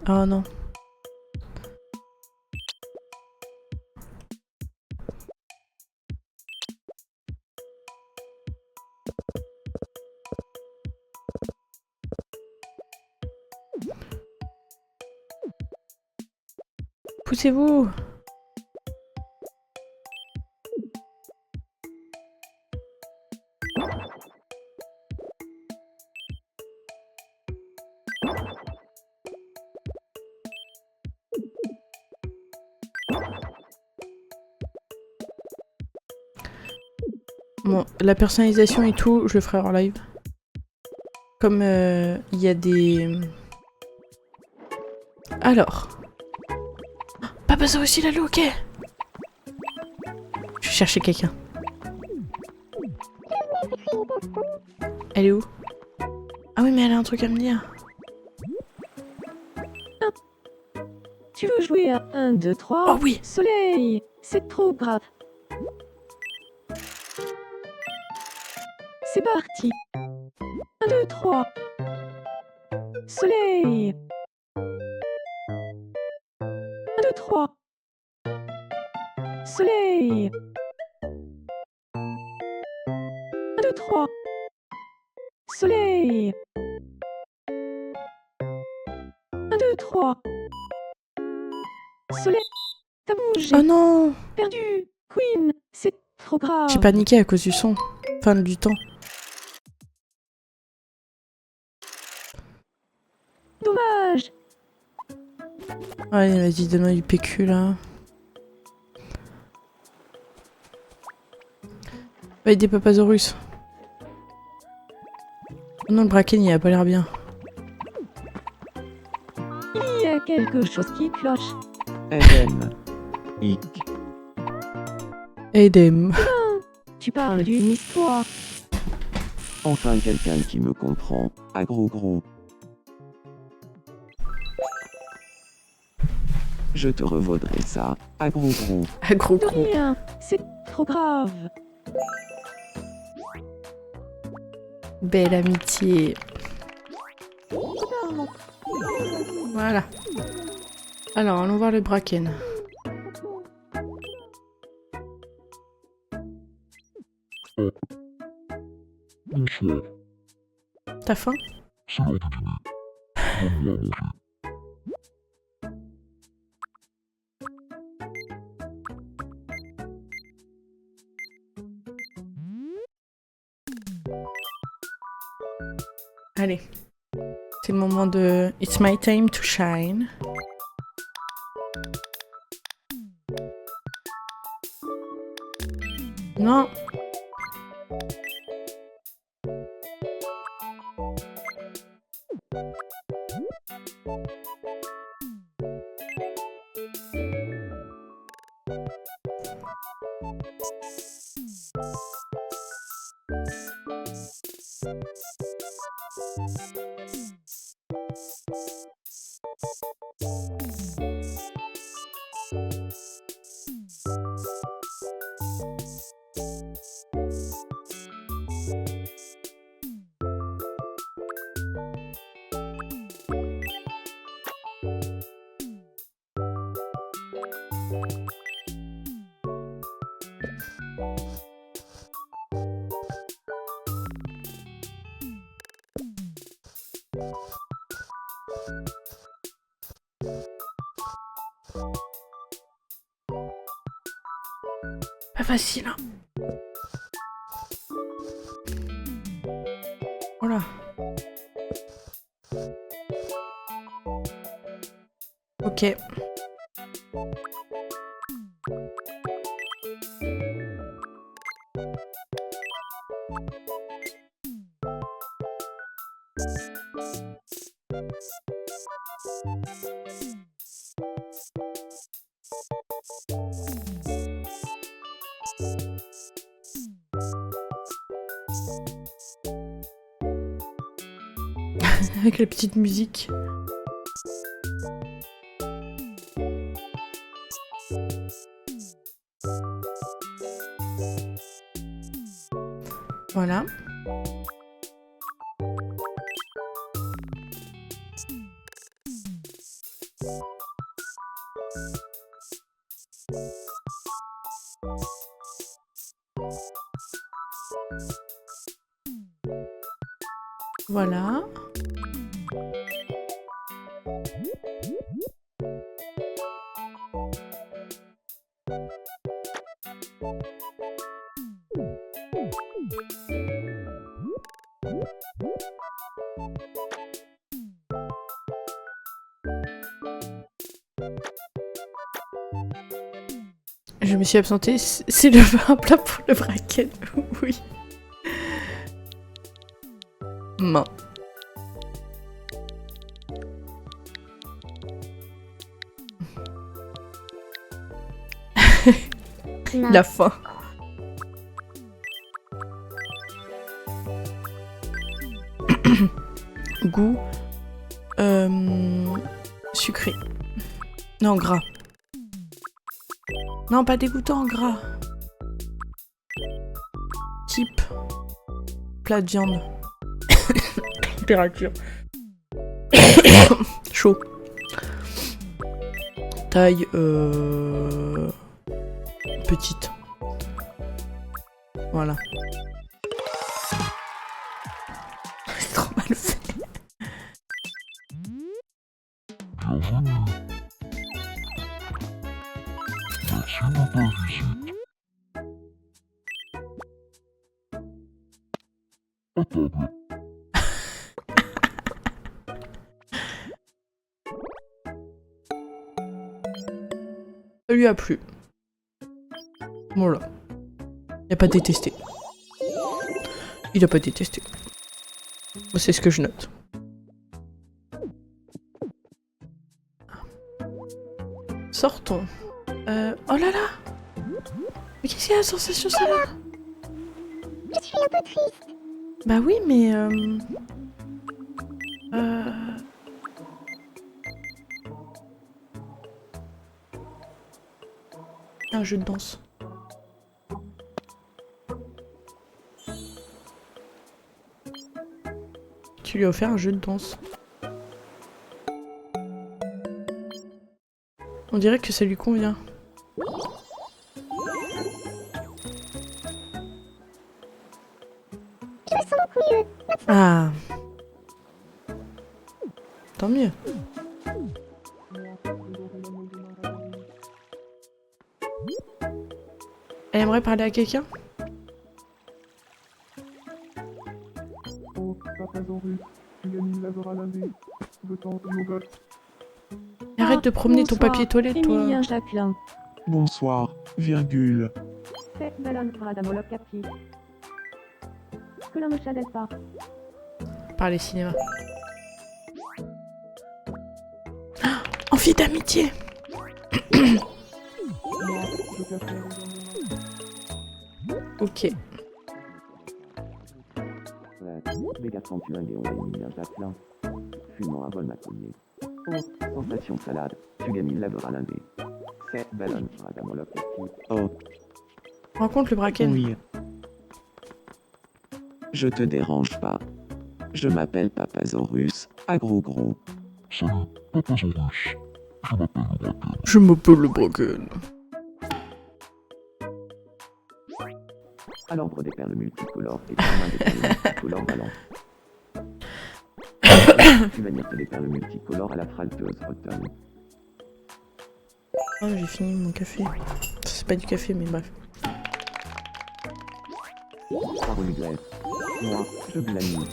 Oh non. Poussez-vous! Bon, la personnalisation et tout, je le ferai en live. Comme il y a des... Alors... Papasaurus, il a le hockey! Je vais chercher quelqu'un. Elle est où? Ah oui, mais elle a un truc à me dire. Tu veux jouer à 1, 2, 3 Oh oui! Soleil, c'est trop grave. C'est parti. 1, 2, 3. Soleil. 1, 2, 3. Soleil. 1, 2, 3. Soleil. 1, 2, 3. Soleil. T'as bougé. Oh non! Perdu. Queen, c'est trop grave. J'ai paniqué à cause du son. Enfin, du temps. Dommage. Allez, vas-y, donne-moi du PQ, là. Va aider Papasaurus. Oh non, le Bracken, il a pas l'air bien. Il y a quelque chose qui cloche. Eden. Hic. Edem. Tu parles d'une histoire. Enfin quelqu'un qui me comprend. À gros gros. Je te revaudrai ça. À gros gros. Ah, gros De gros. rien, c'est trop grave. Belle amitié. Voilà. Alors, allons voir le Bracken. Bonsoir. T'as faim? C'est l'heure du dîner. Donne-moi à manger. Allez. C'est le moment de... It's my time to shine. Non. Pas facile, hein. Voilà. Ok. Avec la petite musique. Voilà. Voilà. Je me suis absentée. C'est le vin plat pour le braquet. Oui. Main. La fin. Goût. Sucré. Non, gras. Non, pas dégoûtant, gras. Type. Plat de viande. Température. Chaud. Taille. Petite. Voilà. C'est trop mal fait. Bienvenue. Merci de ta visite. À table. Ça lui a plu. Voilà. Il a pas détesté. Il a pas détesté. C'est ce que je note. Sortons. Oh là là! Mais qu'est-ce qu'il y a la sensation ça là? Je suis un peu triste. Bah oui, mais un jeu de danse. Tu lui as offert un jeu de danse. On dirait que ça lui convient. Je me sens beaucoup mieux. Ah. Tant mieux. Elle aimerait parler à quelqu'un? Oh, Papazorus, tu gagnes une laveur à laver. Veut-on au gosse? Arrête de promener ton Bonsoir, papier toilette, toi. Émilien Jacquelin. Bonsoir, virgule. C'est Ballon Radamolo Capi. Que la mocha del pas. Par les cinémas. Ah, envie d'amitié. Moi, je préfère les Ok. Méga 31 Léon Émilien Jacquelin. Fumant à vol maconnier. Oh, sensation salade. Tu gagnes laveur à l'indé. C'est ballon, madame Olopaki. Oh, Rencontre le bracken. oui. Je te dérange pas. Je m'appelle Papasaurus, à gros gros. Salut, Papasaurus. Je m'appelle Bracken. Je m'appelle le bracken. À l'ordre des perles multicolores et chemin des perles multicolores ballon. Tu vas dire des perles multicolores à la fralteuse Rotten. Oh, j'ai fini mon café. C'est pas du café, mais bref. Parole glace. Moi, je glanie.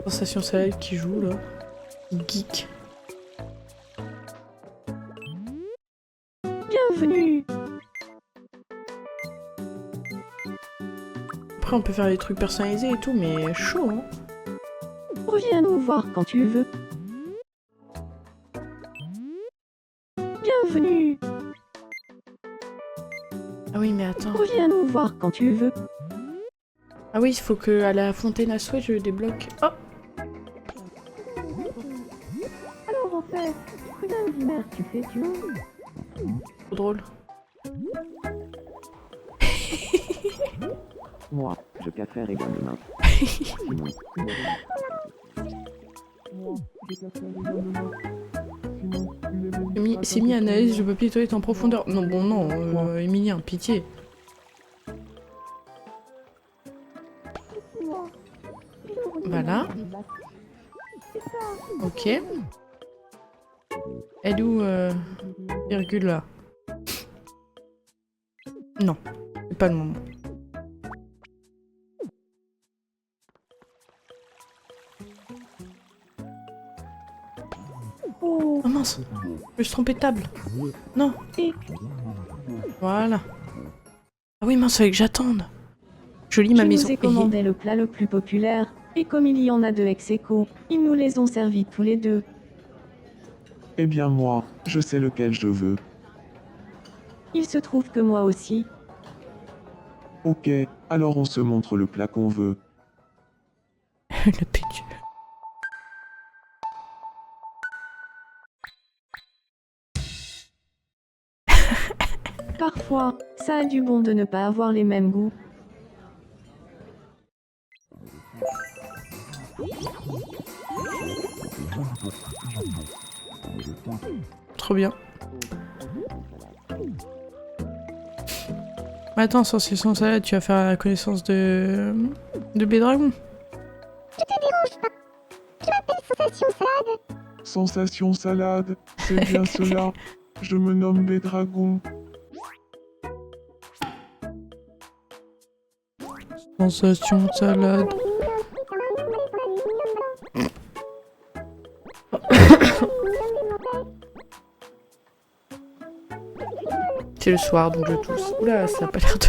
Sensation salade qui joue là. Geek. Bienvenue. Après, on peut faire des trucs personnalisés et tout, mais chaud, hein. Reviens nous voir quand tu veux. Bienvenue. Ah oui, mais attends. Reviens nous voir quand tu veux. Ah oui, il faut que à la fontaine à souhait, je débloque. Oh, Alors en fait, Prud'homme d'hiver, tu fais tu veux. trop drôle. Moi, je qu'à faire également. Sinon, C'est mis analyse de papier toilette en profondeur. Non, bon, non, Emilien, pitié. Voilà. Ok. Elle est où, virgule là? Non, c'est pas le moment. Oh, Oh mince, je me suis trompé de table. Non. et Voilà. Ah oui, mince, fallait que j'attende. Je lis ma je maison. nous ai commandé le plat le plus populaire, et comme il y en a deux ex-aequo, ils nous les ont servis tous les deux. Eh bien moi, je sais lequel je veux. Il se trouve que moi aussi. Ok, alors on se montre le plat qu'on veut. Le pédieu. Parfois, ça a du bon de ne pas avoir les mêmes goûts. Trop bien. Mais attends, sensation salade, tu vas faire la connaissance de B-Dragon. Sensation salade. Sensation salade, c'est bien cela. Je me nomme Bédragon. Sensation salade. C'est le soir, donc je tousse. Oula, ça a pas l'air de...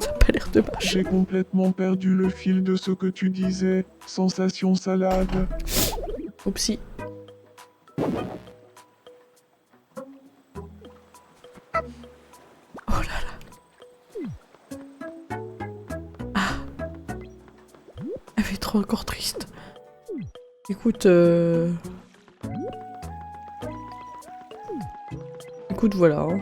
Ça a pas l'air de marcher. J'ai complètement perdu le fil de ce que tu disais. Sensation salade. Oupsie. Oh là là. Ah. Elle fait trop encore triste. Écoute, Écoute, voilà. Hein.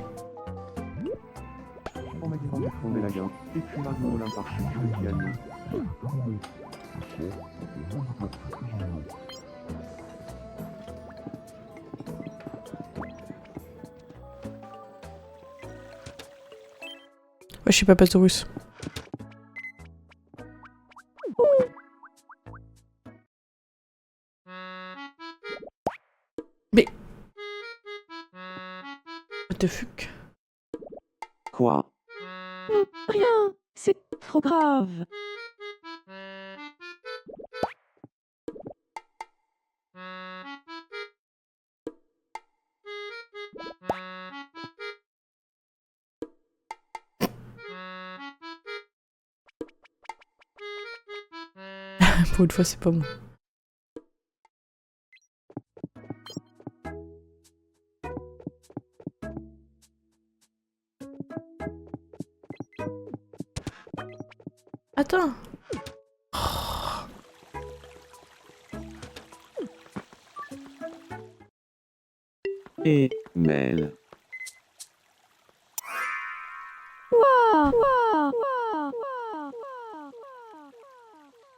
on m'a dit de fonder la gamme. Et puis maintenant, l'un par chute du piano. Ouais, je suis Papasaurus. Mais... What the fuck? Quoi? Rien, c'est trop grave. Pour une fois, c'est pas moi. Attends. Et Mel.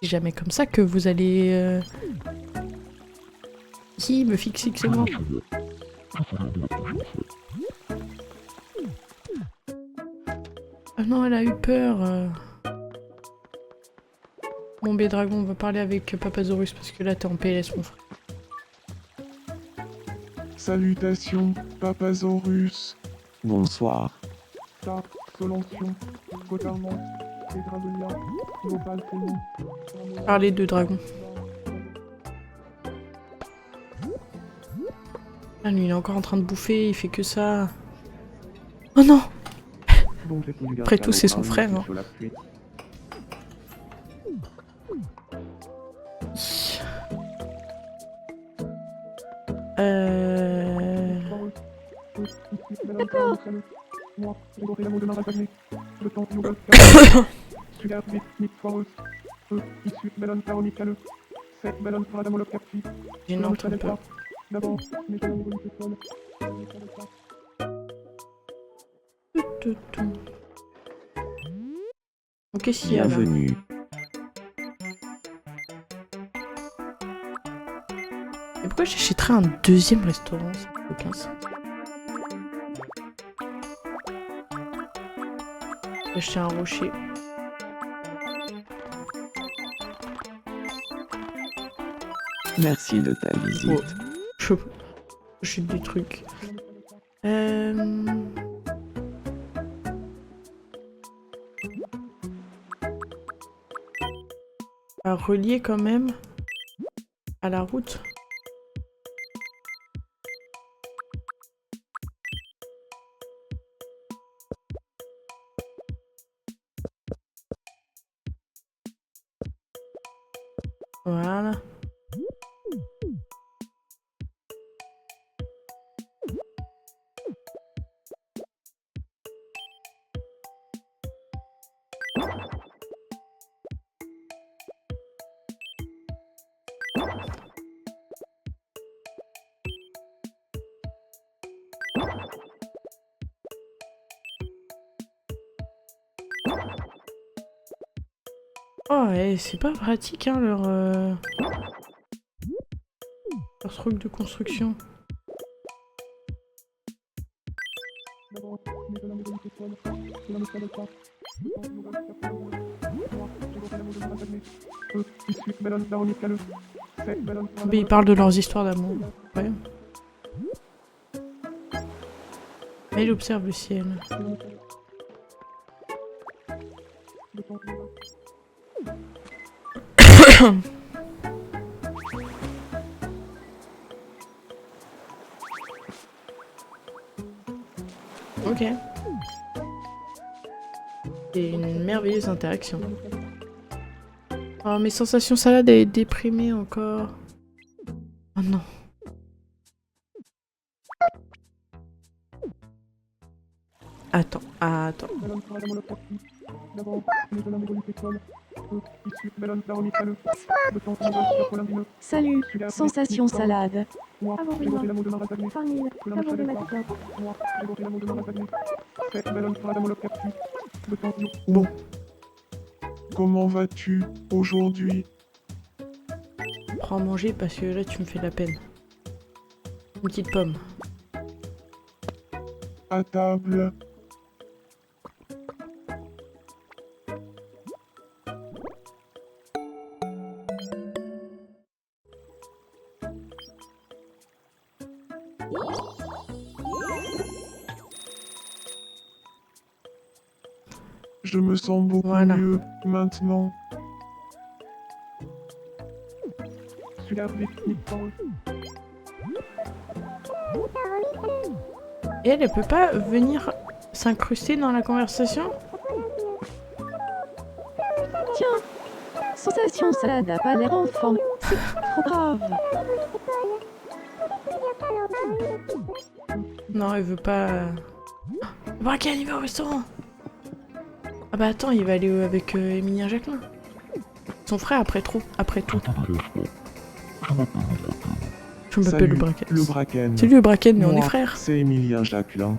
C'est jamais comme ça que vous allez... Qui me fixe c'est moi. Ah non, elle a eu peur. Bon, Bédragon, on va parler avec Papasaurus parce que là, t'es en PLS, mon frère. Salutations, Papasaurus. Bonsoir. Ta, Solention, Cotarman, Dragonia, Global Témon. Parler de dragon. Ah, lui, il est encore en train de bouffer, il fait que ça. Oh non! Après tout, c'est son frère. Hein. D'accord. Gênante un peu. Ok, si, alors. Bienvenue. Et pourquoi j'achèterais un deuxième restaurant? Ça n'a aucun sens. J'ai acheté un rocher. Merci de ta visite. Oh. Je chute des trucs. À relier quand même à la route. Voilà. Oh, et c'est pas pratique, hein, leur truc de construction. Mais ils parlent de leurs histoires d'amour. Ouais. Mais il observe le ciel. Ok. C'est une merveilleuse interaction. Oh, mes sensations salade est déprimée encore. Oh non. Attends, attends. Salut, sensation salade. Farmil, avant de matin. Bon. Comment vas-tu aujourd'hui? Prends à manger parce que là tu me fais de la peine. Une petite pomme. À table. Je me sens beaucoup Voilà. mieux maintenant. Et elle peut pas venir s'incruster dans la conversation? Tiens, sensation salade a pas l'air en forme. C'est trop grave. Non, elle veut pas... Braquer, elle y va au restaurant. Ah bah attends, il va aller avec Émilien Jacquelin. Son frère après tout. Je m'appelle Salut, le Bracken. le Bracken. Salut le Bracken, mais on est Moi, frères. C'est Émilien Jacquelin.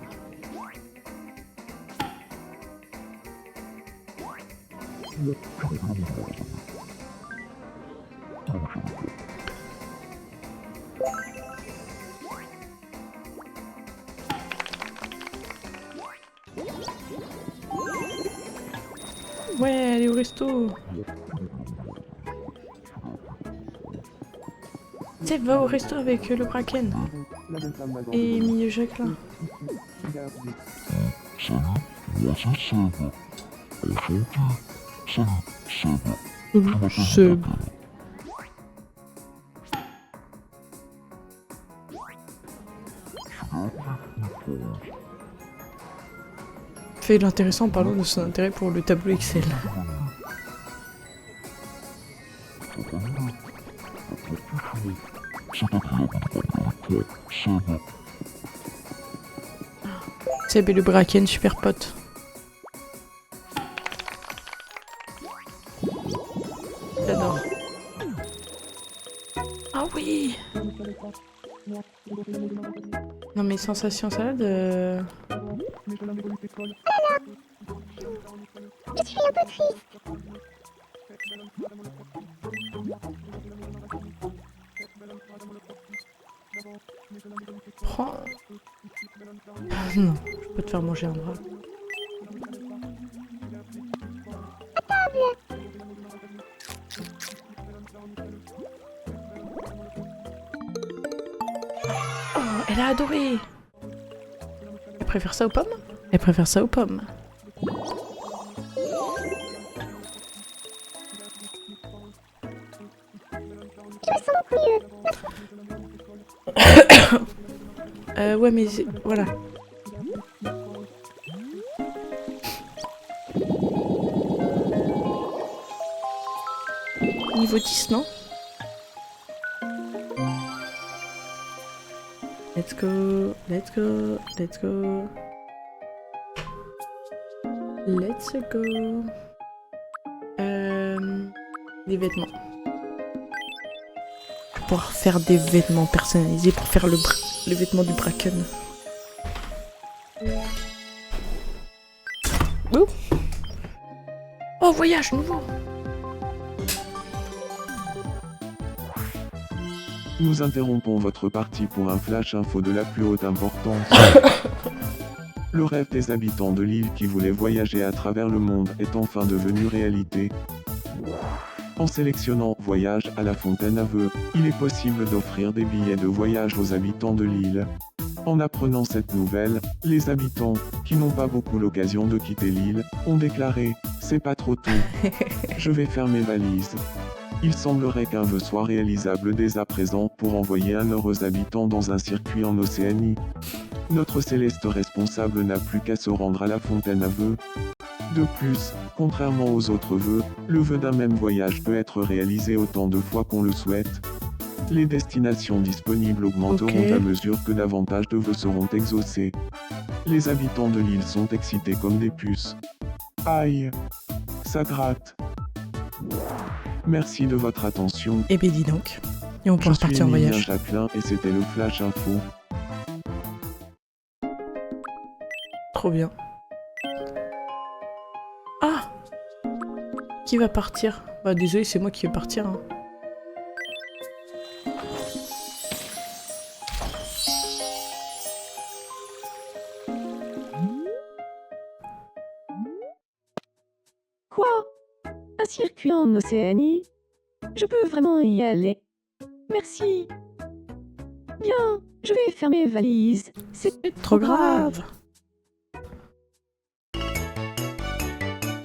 Ouais, allez au resto. Seb va au resto avec le Bracken. Et Émilien Jacquelin. Salut, moi c'est Seb. Enchanté. Salut, Seb. Je m'appelle Seb. Bracken. Fait l'intéressant en parlant de son intérêt pour le tableau Excel. C'est agréable de parler avec toi, Seb. Seb et le Bracken, super potes. J'adore. Ah oui. Non mais sensation salade... Je suis un peu triste. Prends... Non, je peux te faire manger un bras. Oh, elle a adoré. Elle préfère ça aux pommes? Elle préfère ça aux pommes. Je me sens beaucoup mieux. Ouais mais voilà. Niveau 10, non? Let's go, let's go, let's go. Let's go. Des vêtements. Je vais pouvoir faire des vêtements personnalisés pour faire le vêtement du Bracken. Oh, oh voyage nouveau. Nous interrompons votre partie pour un flash info de la plus haute importance. Le rêve des habitants de l'île qui voulaient voyager à travers le monde est enfin devenu réalité. En sélectionnant Voyage à la Fontaine à Vœux, il est possible d'offrir des billets de voyage aux habitants de l'île. En apprenant cette nouvelle, les habitants, qui n'ont pas beaucoup l'occasion de quitter l'île, ont déclaré « C'est pas trop tôt. Je vais faire mes valises ». Il semblerait qu'un vœu soit réalisable dès à présent pour envoyer un heureux habitant dans un circuit en Océanie. Notre céleste responsable n'a plus qu'à se rendre à la Fontaine à Vœux. De plus, contrairement aux autres vœux, le vœu d'un même voyage peut être réalisé autant de fois qu'on le souhaite. Les destinations disponibles augmenteront Ok. à mesure que davantage de vœux seront exaucés. Les habitants de l'île sont excités comme des puces. Aïe, ça gratte. Merci de votre attention. Et ben dis donc. Et on Je pourra suis partir en Émilien voyage. Jacquelin et c'était le Flash Info. Trop bien. Ah! Qui va partir? Bah désolé, c'est moi qui vais partir. Hein. Quoi? Un circuit en Océanie? Je peux vraiment y aller. Merci. Bien, je vais faire mes valises. C'est Trop grave.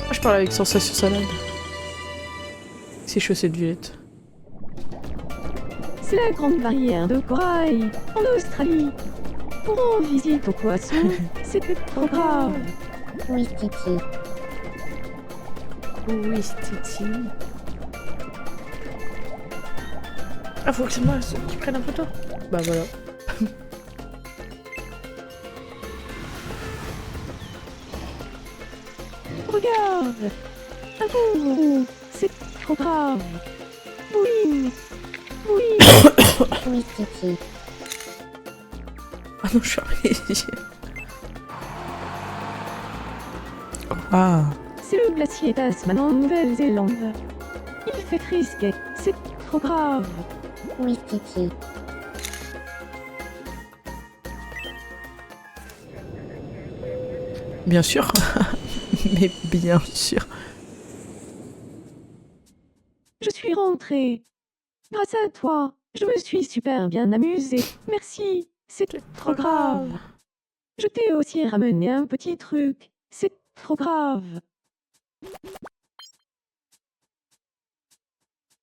Moi, je parle avec Sensation Salade. Ses chaussettes violettes. C'est la grande barrière de corail en Australie. Pour rendre visite aux poissons, c'était trop grave. Oui, Titi. Oui, Titi. Ah, faut que c'est moi qui prenne la photo. Bah voilà. Regarde, grave. Ah bon, c'est trop grave. Oui. Oui. Oui, Titi. Ah non, je suis arrivée. Ah. C'est le glacier Tasman en Nouvelle-Zélande. Il fait risquer. C'est trop grave. Oui, Titi. Bien sûr. Mais bien sûr. Je suis rentrée. Grâce à toi, je me suis super bien amusée. Merci. C'est trop grave. Je t'ai aussi ramené un petit truc. C'est trop grave.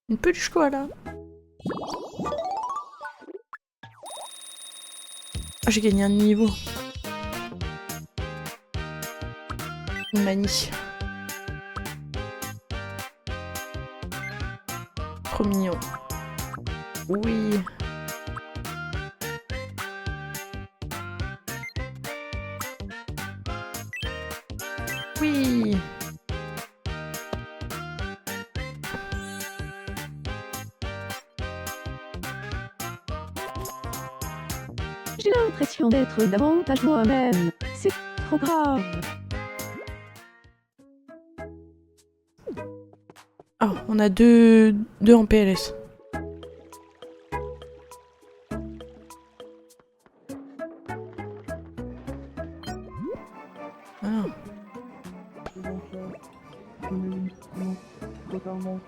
Une peluche koala. Ah, j'ai gagné un niveau. Mani. Trop mignon. Oui. Oui. J'ai l'impression d'être davantage moi-même. C'est trop grave. Ah, on a deux en PLS. Ah. Totalement.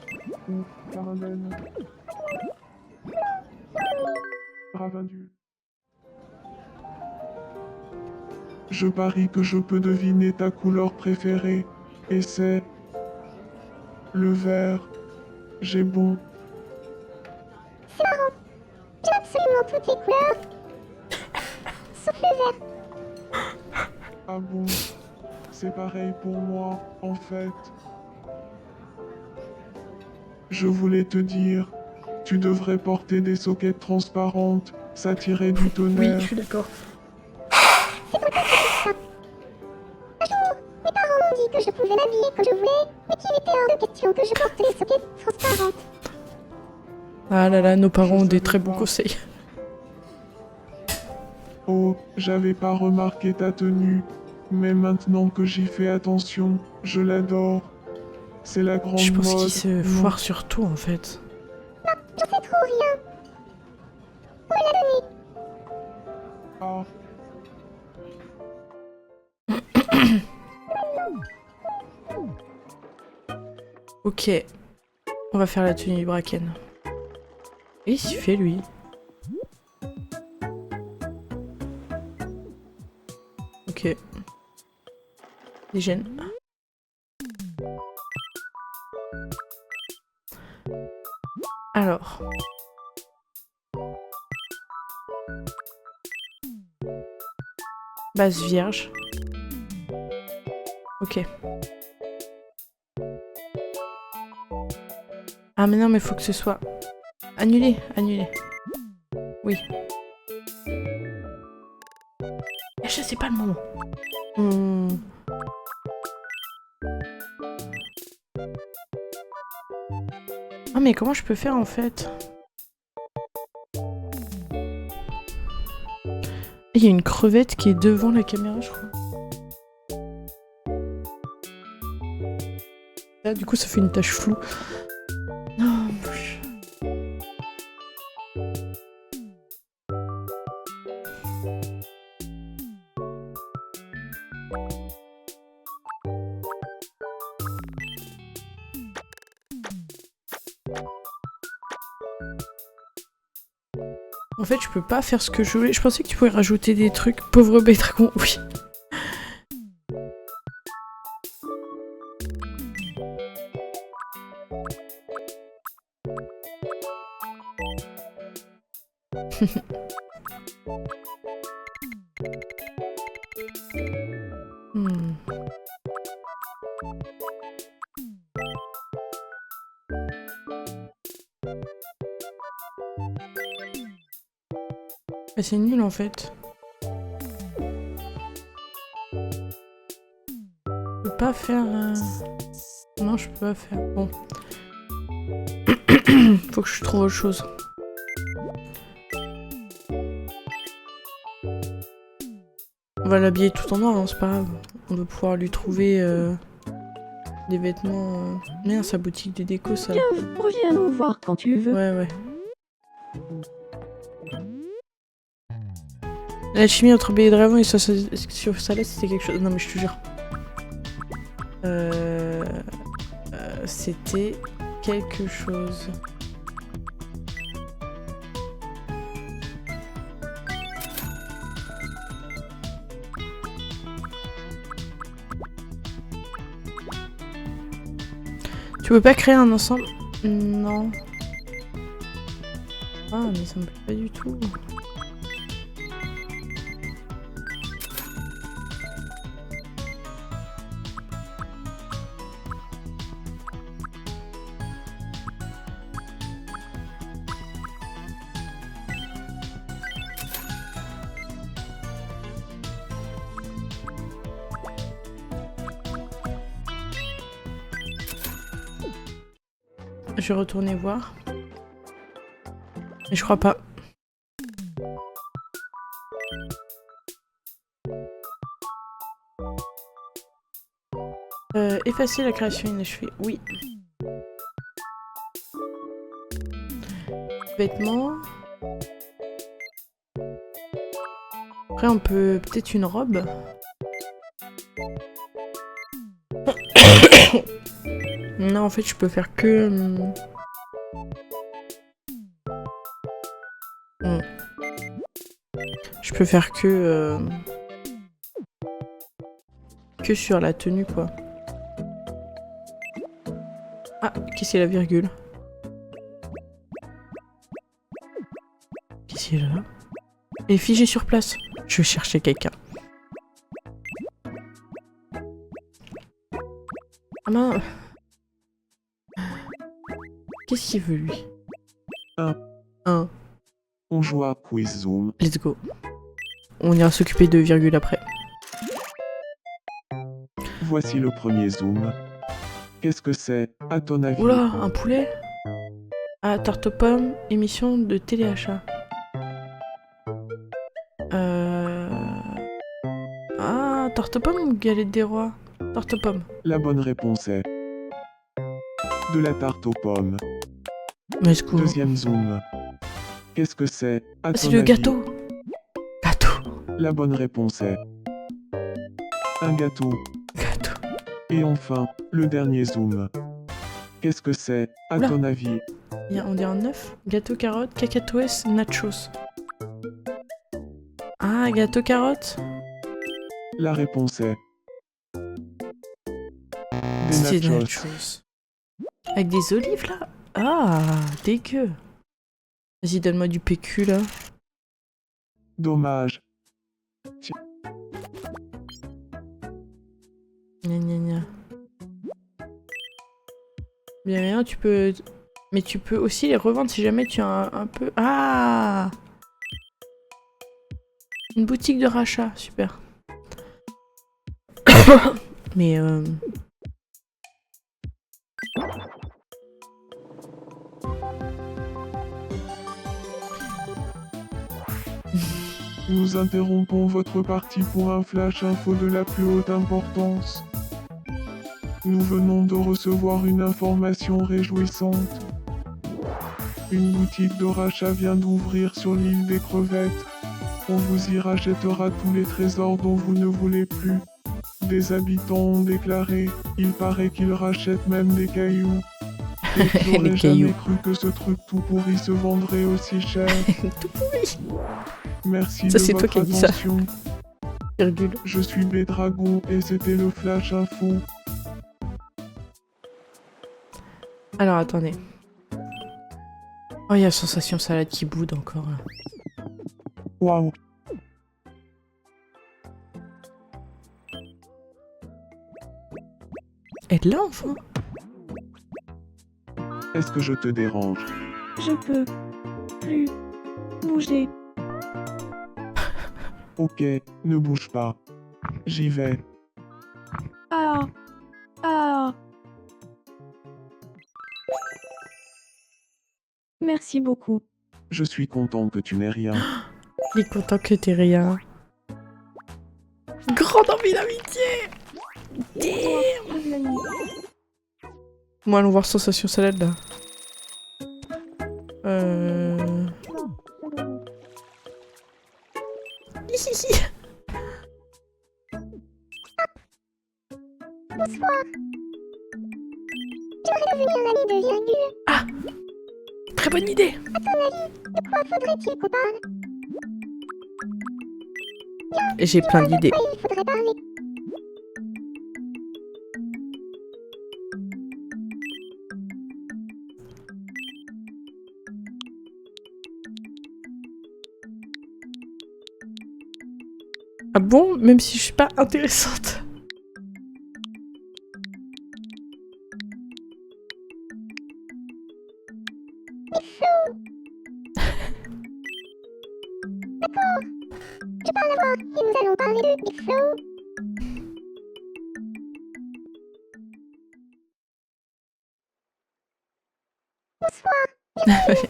Ou caramel. Ravindule. Je parie que je peux deviner ta couleur préférée. Et c'est... le vert. J'ai bon. J'ai absolument toutes les couleurs. Sauf le vert. Ah bon. C'est pareil pour moi, en fait. Je voulais te dire, tu devrais porter des soquettes transparentes, ça tirait du Oui, tonnerre. je suis d'accord. Mes parents m'ont dit que je pouvais m'habiller comme je voulais, mais qu'il était hors de question que je porte des soquettes transparentes. Ah là là, nos parents ont Je des savais très bons pas. conseils. Oh, j'avais pas remarqué ta tenue, mais maintenant que j'y fais attention, je l'adore. C'est la grande Je pense mode. qu'ils se non. foirent sur tout en fait. Je sais trop rien. Ah, Ok. On va faire la tenue du Bracken. Et il s'y fait lui. Ok. Hygiène. Alors. Base vierge. Ok. Ah mais non mais faut que ce soit... Annulé, annulé. Oui. Et je sais pas le moment. Ah mais comment je peux faire en fait? Il y a une crevette qui est devant la caméra je crois. Là du coup ça fait une tache floue. Non, bouche. En fait, je peux pas faire ce que je voulais. Je pensais que tu pouvais rajouter des trucs. Pauvre Bédragon, oui. Hmm. Ah, c'est nul en fait. Je peux pas faire... Non, je peux pas faire. Bon. Faut que je trouve autre chose. On va l'habiller tout en noir, hein, c'est pas grave. On va pouvoir lui trouver des vêtements. Merde, sa boutique de déco, ça. Reviens nous voir quand tu veux. Ouais, ouais. L'alchimie entre Bébé Dragon et sur Salade, c'était quelque chose. Non, mais je te jure. C'était quelque chose. Tu peux pas créer un ensemble? Non. Ah, mais ça me plaît pas du tout. Je vais retourner voir. Mais je crois pas. Effacer la création inachevée. Oui. Vêtements. Après, on peut peut-être une robe. Non, en fait, je peux faire que... Je peux faire que sur la tenue, quoi. Ah, qu'est-ce qu'il y a la virgule? Qu'est-ce qu'il y a là? Elle est figée sur place. Je vais chercher quelqu'un. Ah mince. Qu'est-ce qu'il veut, lui? Un. On joue à Quiz Zoom. Let's go. On ira s'occuper de virgule après. Voici le premier zoom. Qu'est-ce que c'est, à ton avis? Oula, un poulet? Ah, tarte aux pommes, émission de téléachat. Ah, tarte aux pommes ou galette des rois? Tarte aux pommes. La bonne réponse est... de la tarte aux pommes. Let's go. Deuxième zoom. Qu'est-ce que c'est, à ton C'est le avis? gâteau. Gâteau. La bonne réponse est... un gâteau. Gâteau. Et enfin, le dernier zoom. Qu'est-ce que c'est, à Oula. ton avis? On dirait un œuf. Gâteau carotte, cacatoès, nachos. Ah, gâteau carotte. La réponse est... des C'est des nachos. nachos. Avec des olives, là? Ah, dégueu. Vas-y, donne-moi du PQ, là. Dommage. Gna gna gna. Bien, tu peux... Mais tu peux aussi les revendre si jamais tu as un peu... Ah! Une boutique de rachat, super. Mais Nous interrompons votre partie pour un flash info de la plus haute importance. Nous venons de recevoir une information réjouissante. Une boutique de rachat vient d'ouvrir sur l'île des crevettes. On vous y rachètera tous les trésors dont vous ne voulez plus. Des habitants ont déclaré, il paraît qu'ils rachètent même des cailloux. Et j'aurais Les cailloux. jamais cru que ce truc tout pourri se vendrait aussi cher. tout pourri. Merci Ça, de c'est toi votre qui as dit ça. attention. Virgule. Je suis Bédragon et c'était le Flash Info. Alors, attendez. Oh, il y a sensation salade qui boude encore, là. Waouh. Aide-la, enfin. Est-ce que je te dérange? Je peux plus bouger. Ok, ne bouge pas. J'y vais. Ah. Ah. Merci beaucoup. Je suis content que tu n'aies rien. Il est content que t'aies rien. Grande envie d'amitié. Damn. Moi, allons voir Sensation Salade là. Hihihi. Bonsoir. J'aimerais devenir l'ami de Virgule. Très bonne idée. À ton avis, de quoi faudrait-il qu'on parle? J'ai plein d'idées. De quoi il faudrait parler? Ah bon? Même si je suis pas intéressante. Je parle à voir et nous allons parler de Big Flo. Bonsoir.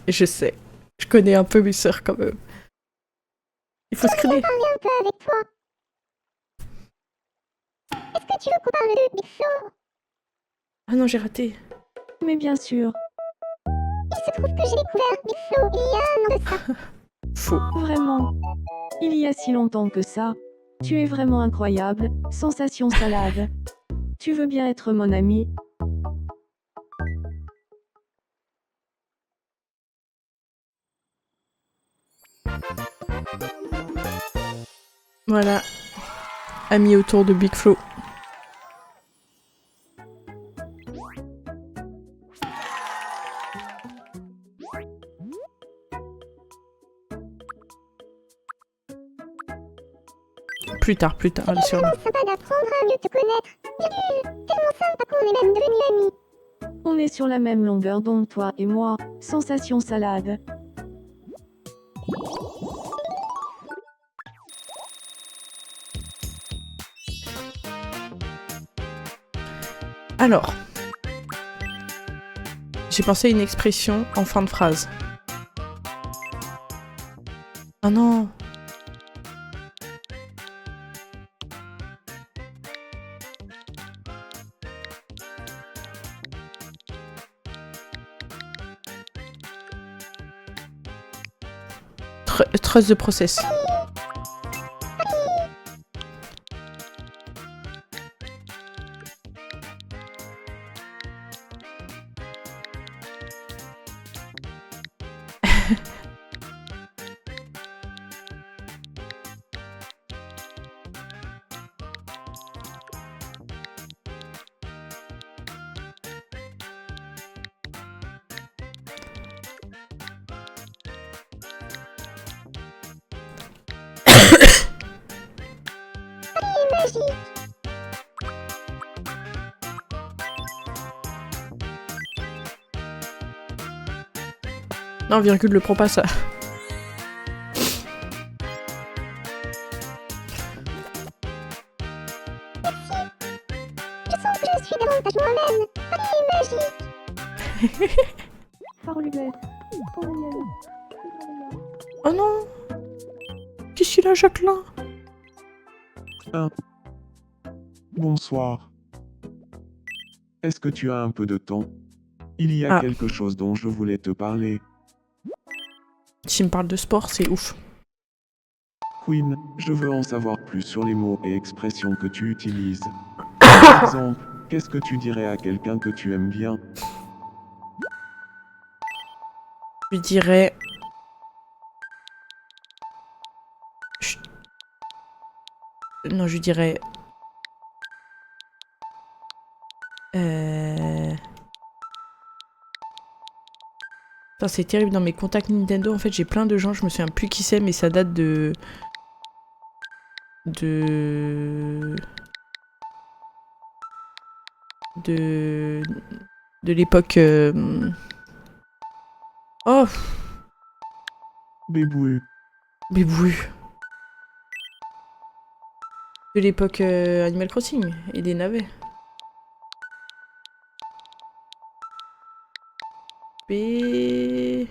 Je sais. Je connais un peu mes sœurs quand même. Il faut screener. Parler un peu avec toi. Est-ce que tu veux qu'on parle de Big Flo? Ah non, j'ai raté. Mais bien sûr, Il se trouve que j'ai découvert Big Flo il y a un an de ça. Faux. vraiment. Il y a si longtemps que ça. Tu es vraiment incroyable, Sensation Salade. Tu veux bien être mon ami? Voilà. Amis autour de Big Flo. Plus tard, allez sur Tellement sympa d'apprendre à mieux te connaître. Virgule, tellement sympa qu'on est même devenus amis. On est sur la même longueur d'onde, toi et moi, Sensation Salade. Alors. J'ai pensé à une expression en fin de phrase. Oh non. Trust the process. Non, virgule, le prends pas ça. Je sens que je suis davantage moi-même. Allez, magique. Oh non. Qu'est-ce qu'il a, Jacqueline? Bonsoir. Est-ce que tu as un peu de temps? Il y a Ah. quelque chose dont je voulais te parler. S'il me parle de sport, c'est ouf. Queen, je veux en savoir plus sur les mots et expressions que tu utilises. Par exemple, qu'est-ce que tu dirais à quelqu'un que tu aimes bien? Je lui dirais... Chut. Non, je lui dirais... Putain, c'est terrible, dans mes contacts Nintendo, en fait, j'ai plein de gens, je me souviens plus qui c'est, mais ça date de... De l'époque... Oh, Béboué. bébou. De l'époque Animal Crossing et des navets. B.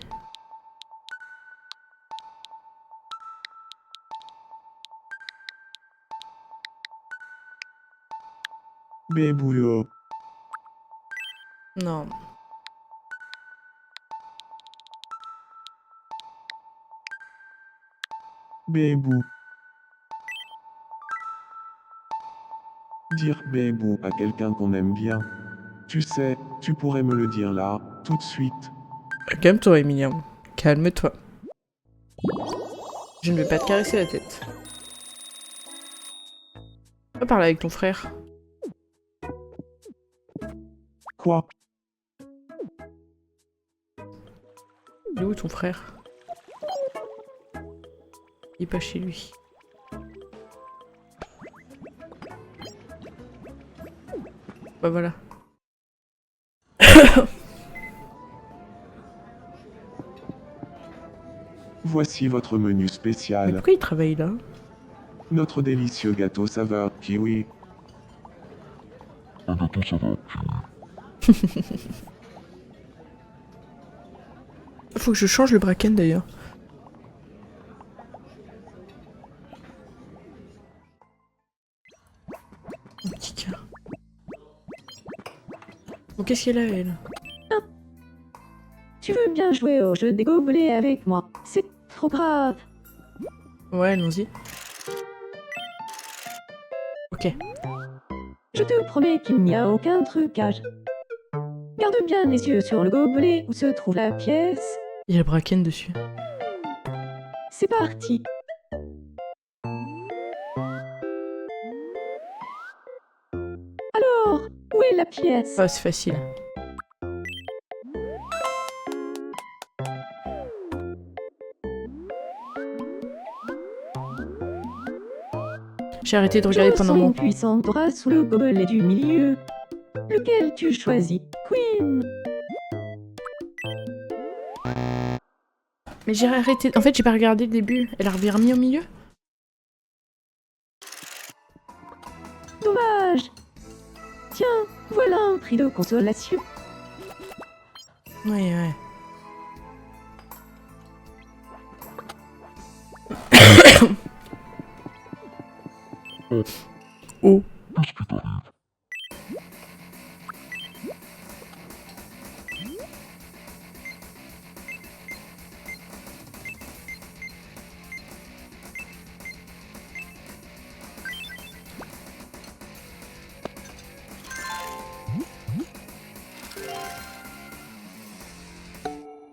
Bébouillot. Non. Bébou. Dire bébou à quelqu'un qu'on aime bien. Tu sais, tu pourrais me le dire là, tout de suite. Calme-toi, Emilien. Calme-toi. Je ne vais pas te caresser la tête. Va parler avec ton frère. Quoi? Il est où ton frère? Il est pas chez lui. Bah voilà. Voici votre menu Mais spécial. pourquoi il travaille là? Notre délicieux gâteau saveur kiwi. Un gâteau, ça va. Faut que je change le bracken d'ailleurs. Un petit cœur. Bon, qu'est-ce qu'elle a, elle? Tu veux bien jouer au jeu des gobelets avec moi? C'est trop grave. Ouais, allons-y. Ok. Je te promets qu'il n'y a aucun trucage. Garde bien les yeux sur le gobelet où se trouve la pièce. Il y a le bracken dessus. C'est parti. Alors, où est la pièce? Ah, c'est facile. J'ai arrêté de regarder Je pendant ressens mon... une puissante aura sous le gobelet du milieu. Lequel tu choisis? Queen. Mais j'ai arrêté... En fait, j'ai pas regardé le début. Elle a remis au milieu? Dommage. Tiens, voilà un prix de consolation. Ouais, ouais. Oh. Qu'est-ce qui t'arrive?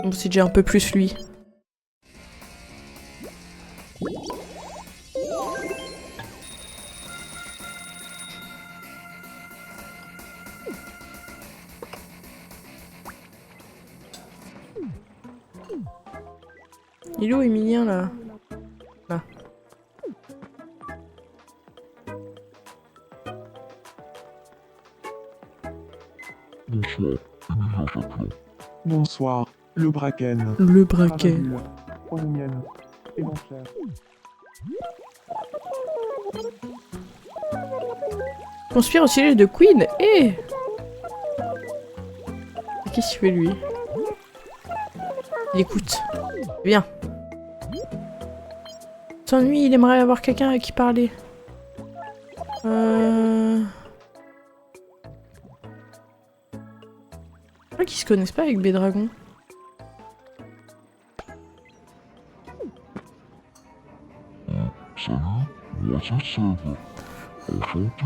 Bon, c'est déjà un peu plus lui. Il est où, Emilien, là? Là. Bonsoir, Emilien Jacquelin. Bonsoir, le bracken. Le bracken. Ravalou-moi. Prends les miennes. Et mon cher. Conspire au sujet de Queen. Eh! Qu'est-ce qu'il fait, lui? Il écoute. Viens. S'ennuie, il aimerait avoir quelqu'un à qui parler. Je crois qu'ils se connaissent pas avec Bédragon. Salut, moi c'est Seb. Enchanté.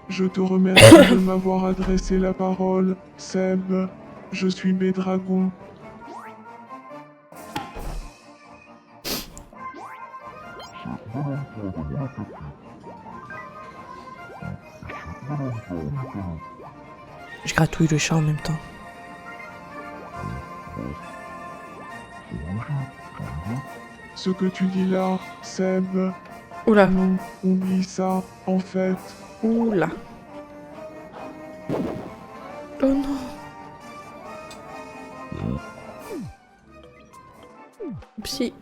Je te remercie de m'avoir adressé la parole, Seb. Je suis Bédragon. Je gratouille le chat en même temps. Ce que tu dis là, Seb, Oula, non, oublie ça, en fait. oula. Oh non. Psy.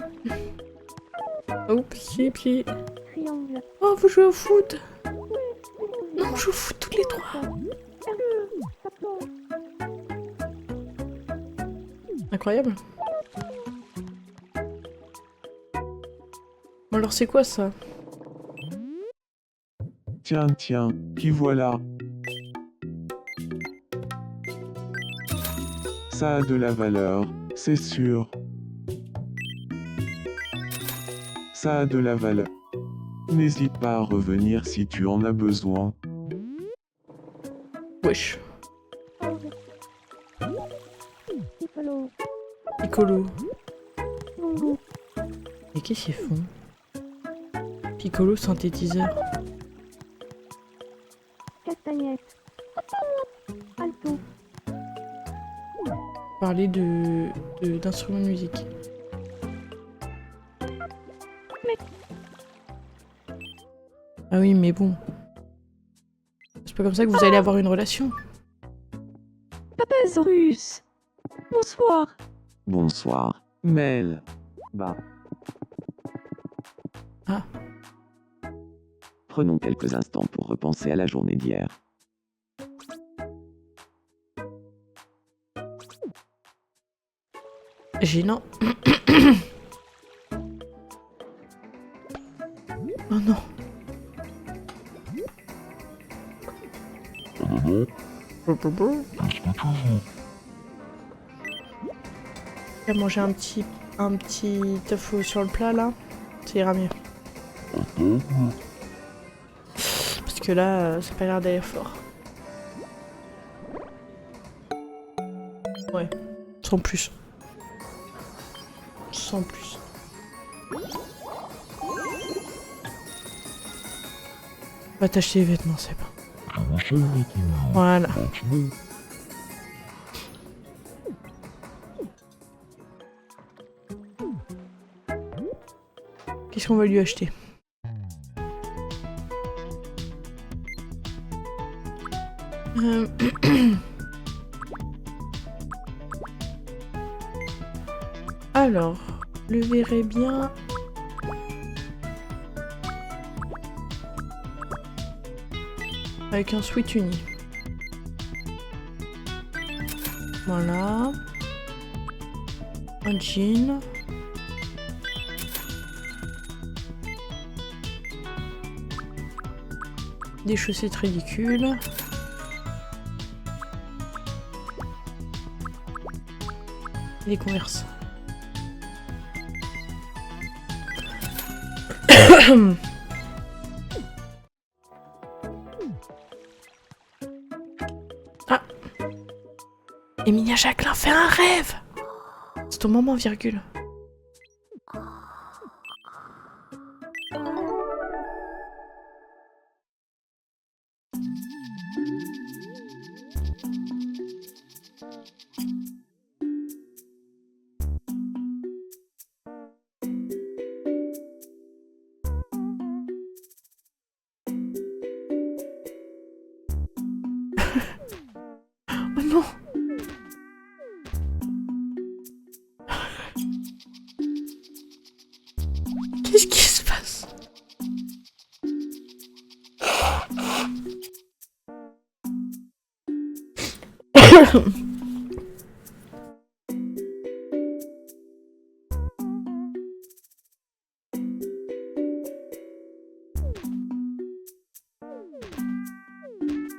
Oh, psy, psy. Triangle. Oh, vous jouez au foot. Non, on joue au foot tous les trois. Incroyable. Bon alors c'est quoi ça? Tiens, tiens, qui voilà? Ça a de la valeur, c'est sûr. Ça a de la valeur. N'hésite pas à revenir si tu en as besoin. Wesh. Piccolo. Et qu'est-ce qu'ils font? Piccolo synthétiseur. Castagnette. Alto. Parler d'instruments de musique. Ah oui, mais bon. C'est pas comme ça que vous allez avoir une relation. Papasaurus. Bonsoir. Bonsoir, Mel. Bah. Ah. Prenons quelques instants pour repenser à la journée d'hier. Gênant. Oh non. Je vais manger un petit tofu sur le plat là, ça ira mieux. Parce que là, c'est pas l'air d'aller fort. Ouais, sans plus. Sans plus. Va t'acheter les vêtements, c'est bon. Voilà. Qu'est-ce qu'on va lui acheter? Alors, le verrai bien. Avec un sweat uni. Voilà. Un jean. Des chaussettes ridicules. Des Converse. Ah. Emilia Jacquelin fait un rêve. C'est ton moment, virgule. Oh non. Qu'est-ce qui se passe?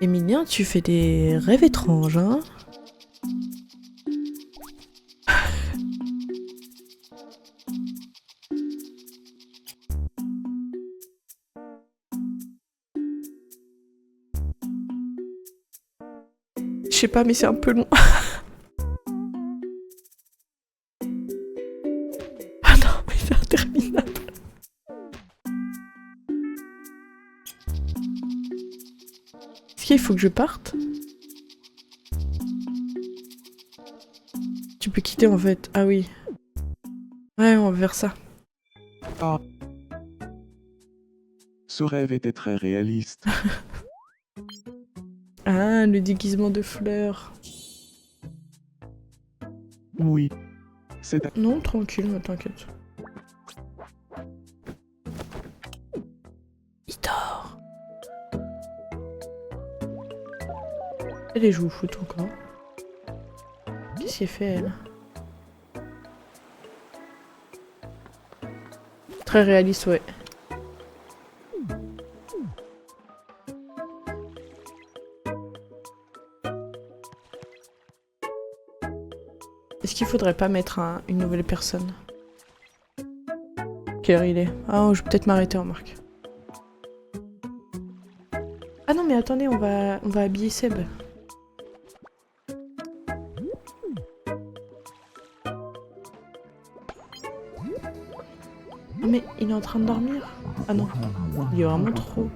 Emilien, tu fais des rêves étranges, hein? Je sais pas, mais c'est un peu long. Ah non, mais c'est interminable. Est-ce qu'il faut que je parte? Tu peux quitter en fait. Ah oui. Ouais, on va faire ça. Ah. Ce rêve était très réaliste. Ah, le déguisement de fleurs. Oui. C'est Non, tranquille, ne t'inquiète. Il dort. Elle joue au foot encore. Qu'est-ce qu'elle fait, elle? Très réaliste, ouais. Est-ce qu'il faudrait pas mettre une nouvelle personne? Quelle heure il est? Ah, je vais peut-être m'arrêter en marque. Ah non, mais attendez, on va habiller Seb. Oh, mais il est en train de dormir? Ah non, il est vraiment trop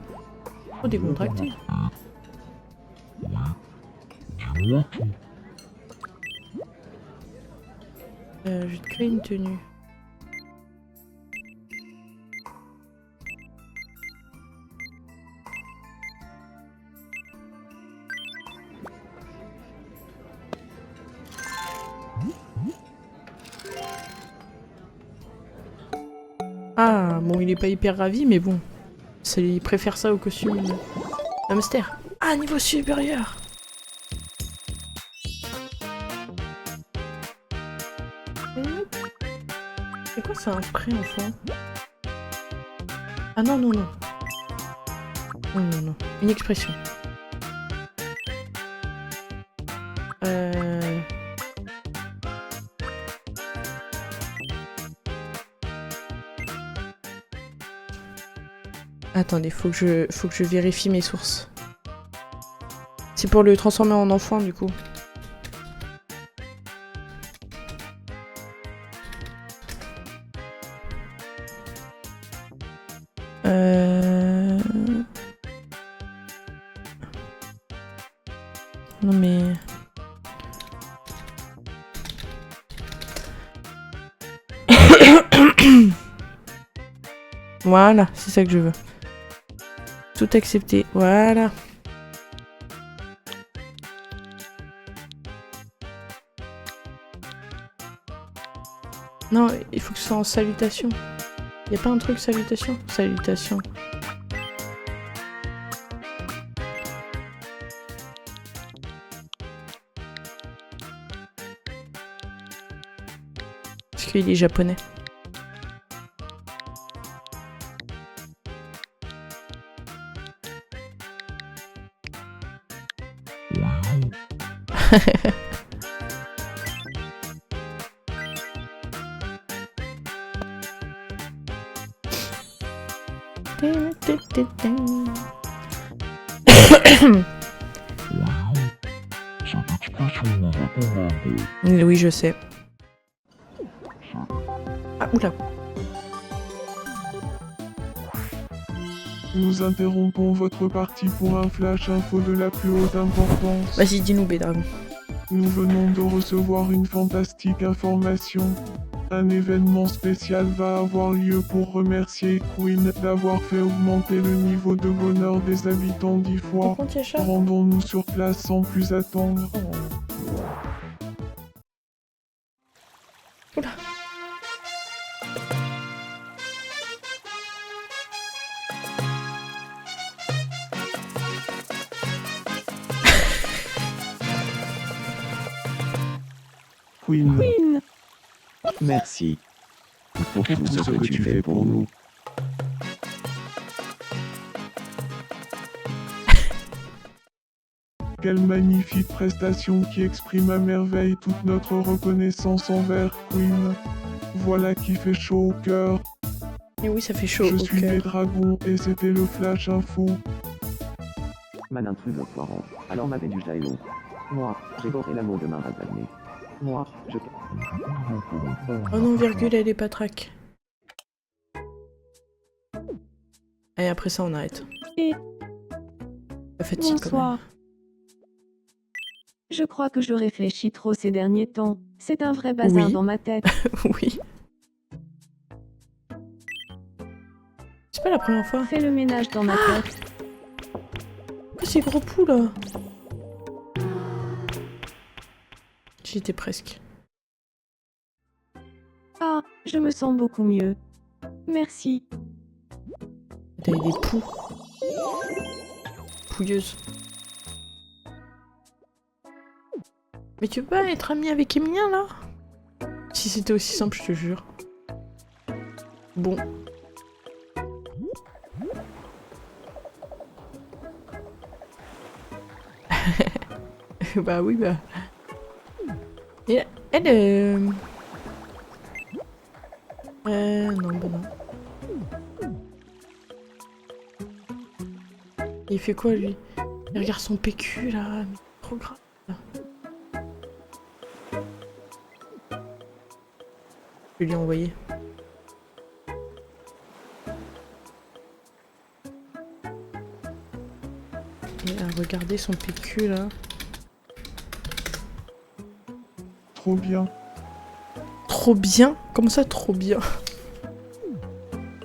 décontracté. Je te crée une tenue. Ah, bon, il est pas hyper ravi, mais bon. Il préfère ça au costume hamster. Ah, niveau supérieur! C'est quoi ça, un pré-enfant? Ah non, non, non. Non, non, non. Une expression. Attendez, faut que je vérifie mes sources. C'est pour le transformer en enfant, du coup. Non mais... Voilà, c'est ça que je veux. Tout accepter, voilà. Non, il faut que ce soit en salutation. Y a pas un truc salutation? Salutation. Parce qu'il est japonais. Oui, je sais. Ah, oula. Nous interrompons votre partie pour un flash info de la plus haute importance. Vas-y, dis-nous, Bédragon. Nous venons de recevoir une fantastique information. Un événement spécial va avoir lieu pour remercier Queen d'avoir fait augmenter le niveau de bonheur des habitants 10 fois. Rendons-nous sur place sans plus attendre. Oula. Queen, merci pour tout ce que tu fais pour nous. Quelle magnifique prestation qui exprime à merveille toute notre reconnaissance envers Queen. Voilà qui fait chaud au cœur. Et oui, ça fait chaud Je au suis cœur. Bédragon et c'était le Flash Info. Mal intrus au poiron, alors m'avait du jaillot. Moi, j'ai boré l'amour de ma rasanée. Moi, je... Oh non, virgule, elle est pas track. Et après ça, on arrête. Et La fatigue, quand même. bonsoir. Je crois que je réfléchis trop ces derniers temps. C'est un vrai bazar Oui. dans ma tête. Oui. C'est pas la première fois. Fais le ménage dans ma tête. Oh, ces gros poux, là. J'y étais presque. Ah, je me sens beaucoup mieux. Merci. T'avais des poux. Pouilleuses. Mais tu peux pas être ami avec Emilien, là? Si c'était aussi simple, je te jure. Bon. Bah oui, bah. Et elle. Non, bah non. Il fait quoi lui? Il regarde son PQ là, mais trop grave. Là. Je vais lui envoyer. Et à regarder son PQ là. Trop bien. Trop bien? Comment ça trop bien?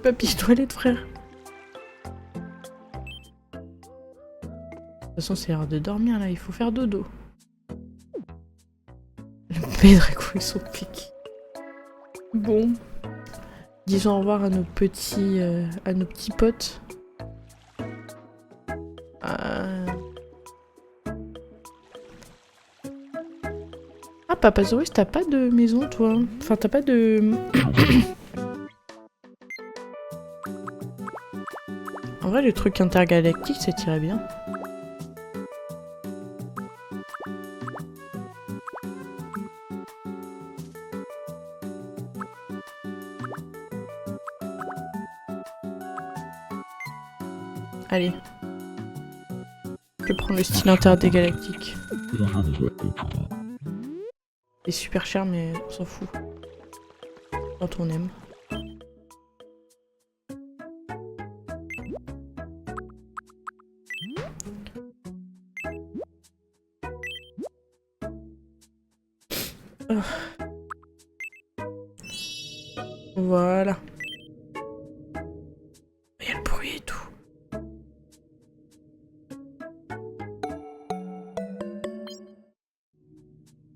Papy toilette frère. De toute façon c'est l'heure de dormir là, il faut faire dodo. Le Pedreco et son pic. Bon. Disons au revoir à nos petits potes. Ah Papasaurus, t'as pas de maison toi? Enfin t'as pas de... En vrai le truc intergalactique ça tirait bien. Allez. Je vais prendre le style intergalactique. C'est super cher mais on s'en fout. Quand on aime. Oh. Voilà. Il y a le bruit et tout.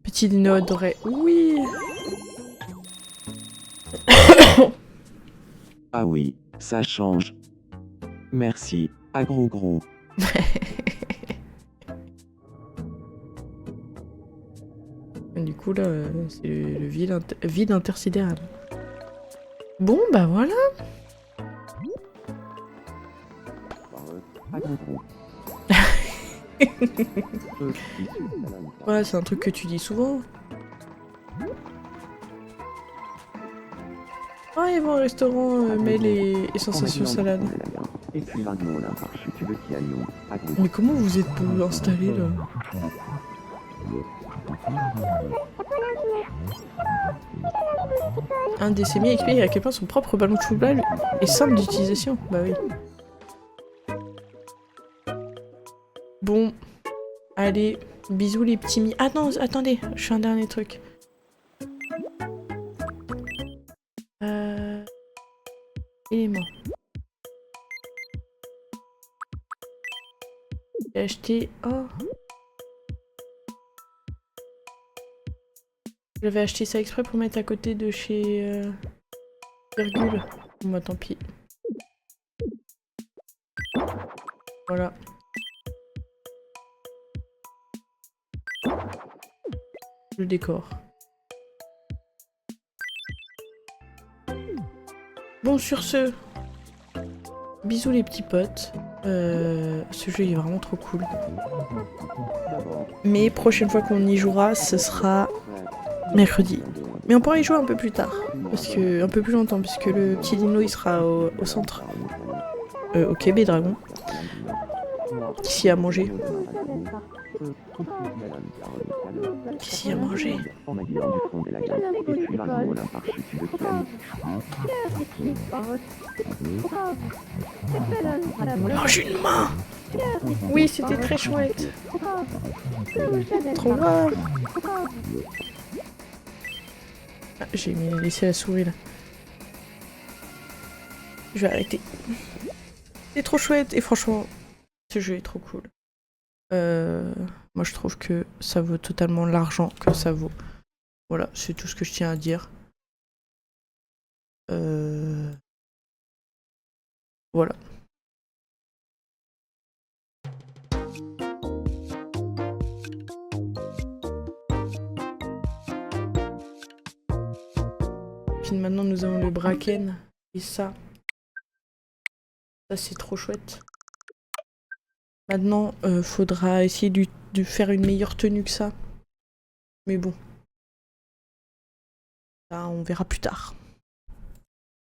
Petit dino adoré. Oui. Ah oui, ça change. Merci, à gros gros. Du coup là, c'est le vide intersidéral. Bon bah voilà. À gros gros. Ouais, c'est un truc que tu dis souvent. Ah, ils vont au restaurant Mel et Sensation Salade. Et puis vaguement là par chute de qui allions. À gros Mais comment vous êtes installés là? Un des sémis explique à quel point son propre ballon de football est simple d'utilisation. Bah oui. Bon. Allez, bisous les petits mi... Ah non, attendez, je fais un dernier truc. Élément. J'ai acheté... Oh. J'avais acheté ça exprès pour mettre à côté de chez... Virgule. Bon bah tant pis. Voilà. Le décor. Bon, sur ce, bisous les petits potes. Ce jeu est vraiment trop cool. Mais prochaine fois qu'on y jouera, ce sera mercredi. Mais on pourra y jouer un peu plus tard, parce que un peu plus longtemps, puisque le petit dino il sera au centre, au Québec Dragon, ici à manger. Ici à manger. Mange une main. Oui, c'était très chouette. Trop grave. Ah, j'ai laissé la souris là. Je vais arrêter. C'est trop chouette et franchement, ce jeu est trop cool. Moi je trouve que ça vaut totalement l'argent que ça vaut. Voilà, c'est tout ce que je tiens à dire. Voilà. Puis maintenant nous avons le Bracken et ça. Ça c'est trop chouette. Maintenant faudra essayer dû faire une meilleure tenue que ça. Mais bon. Ça, on verra plus tard.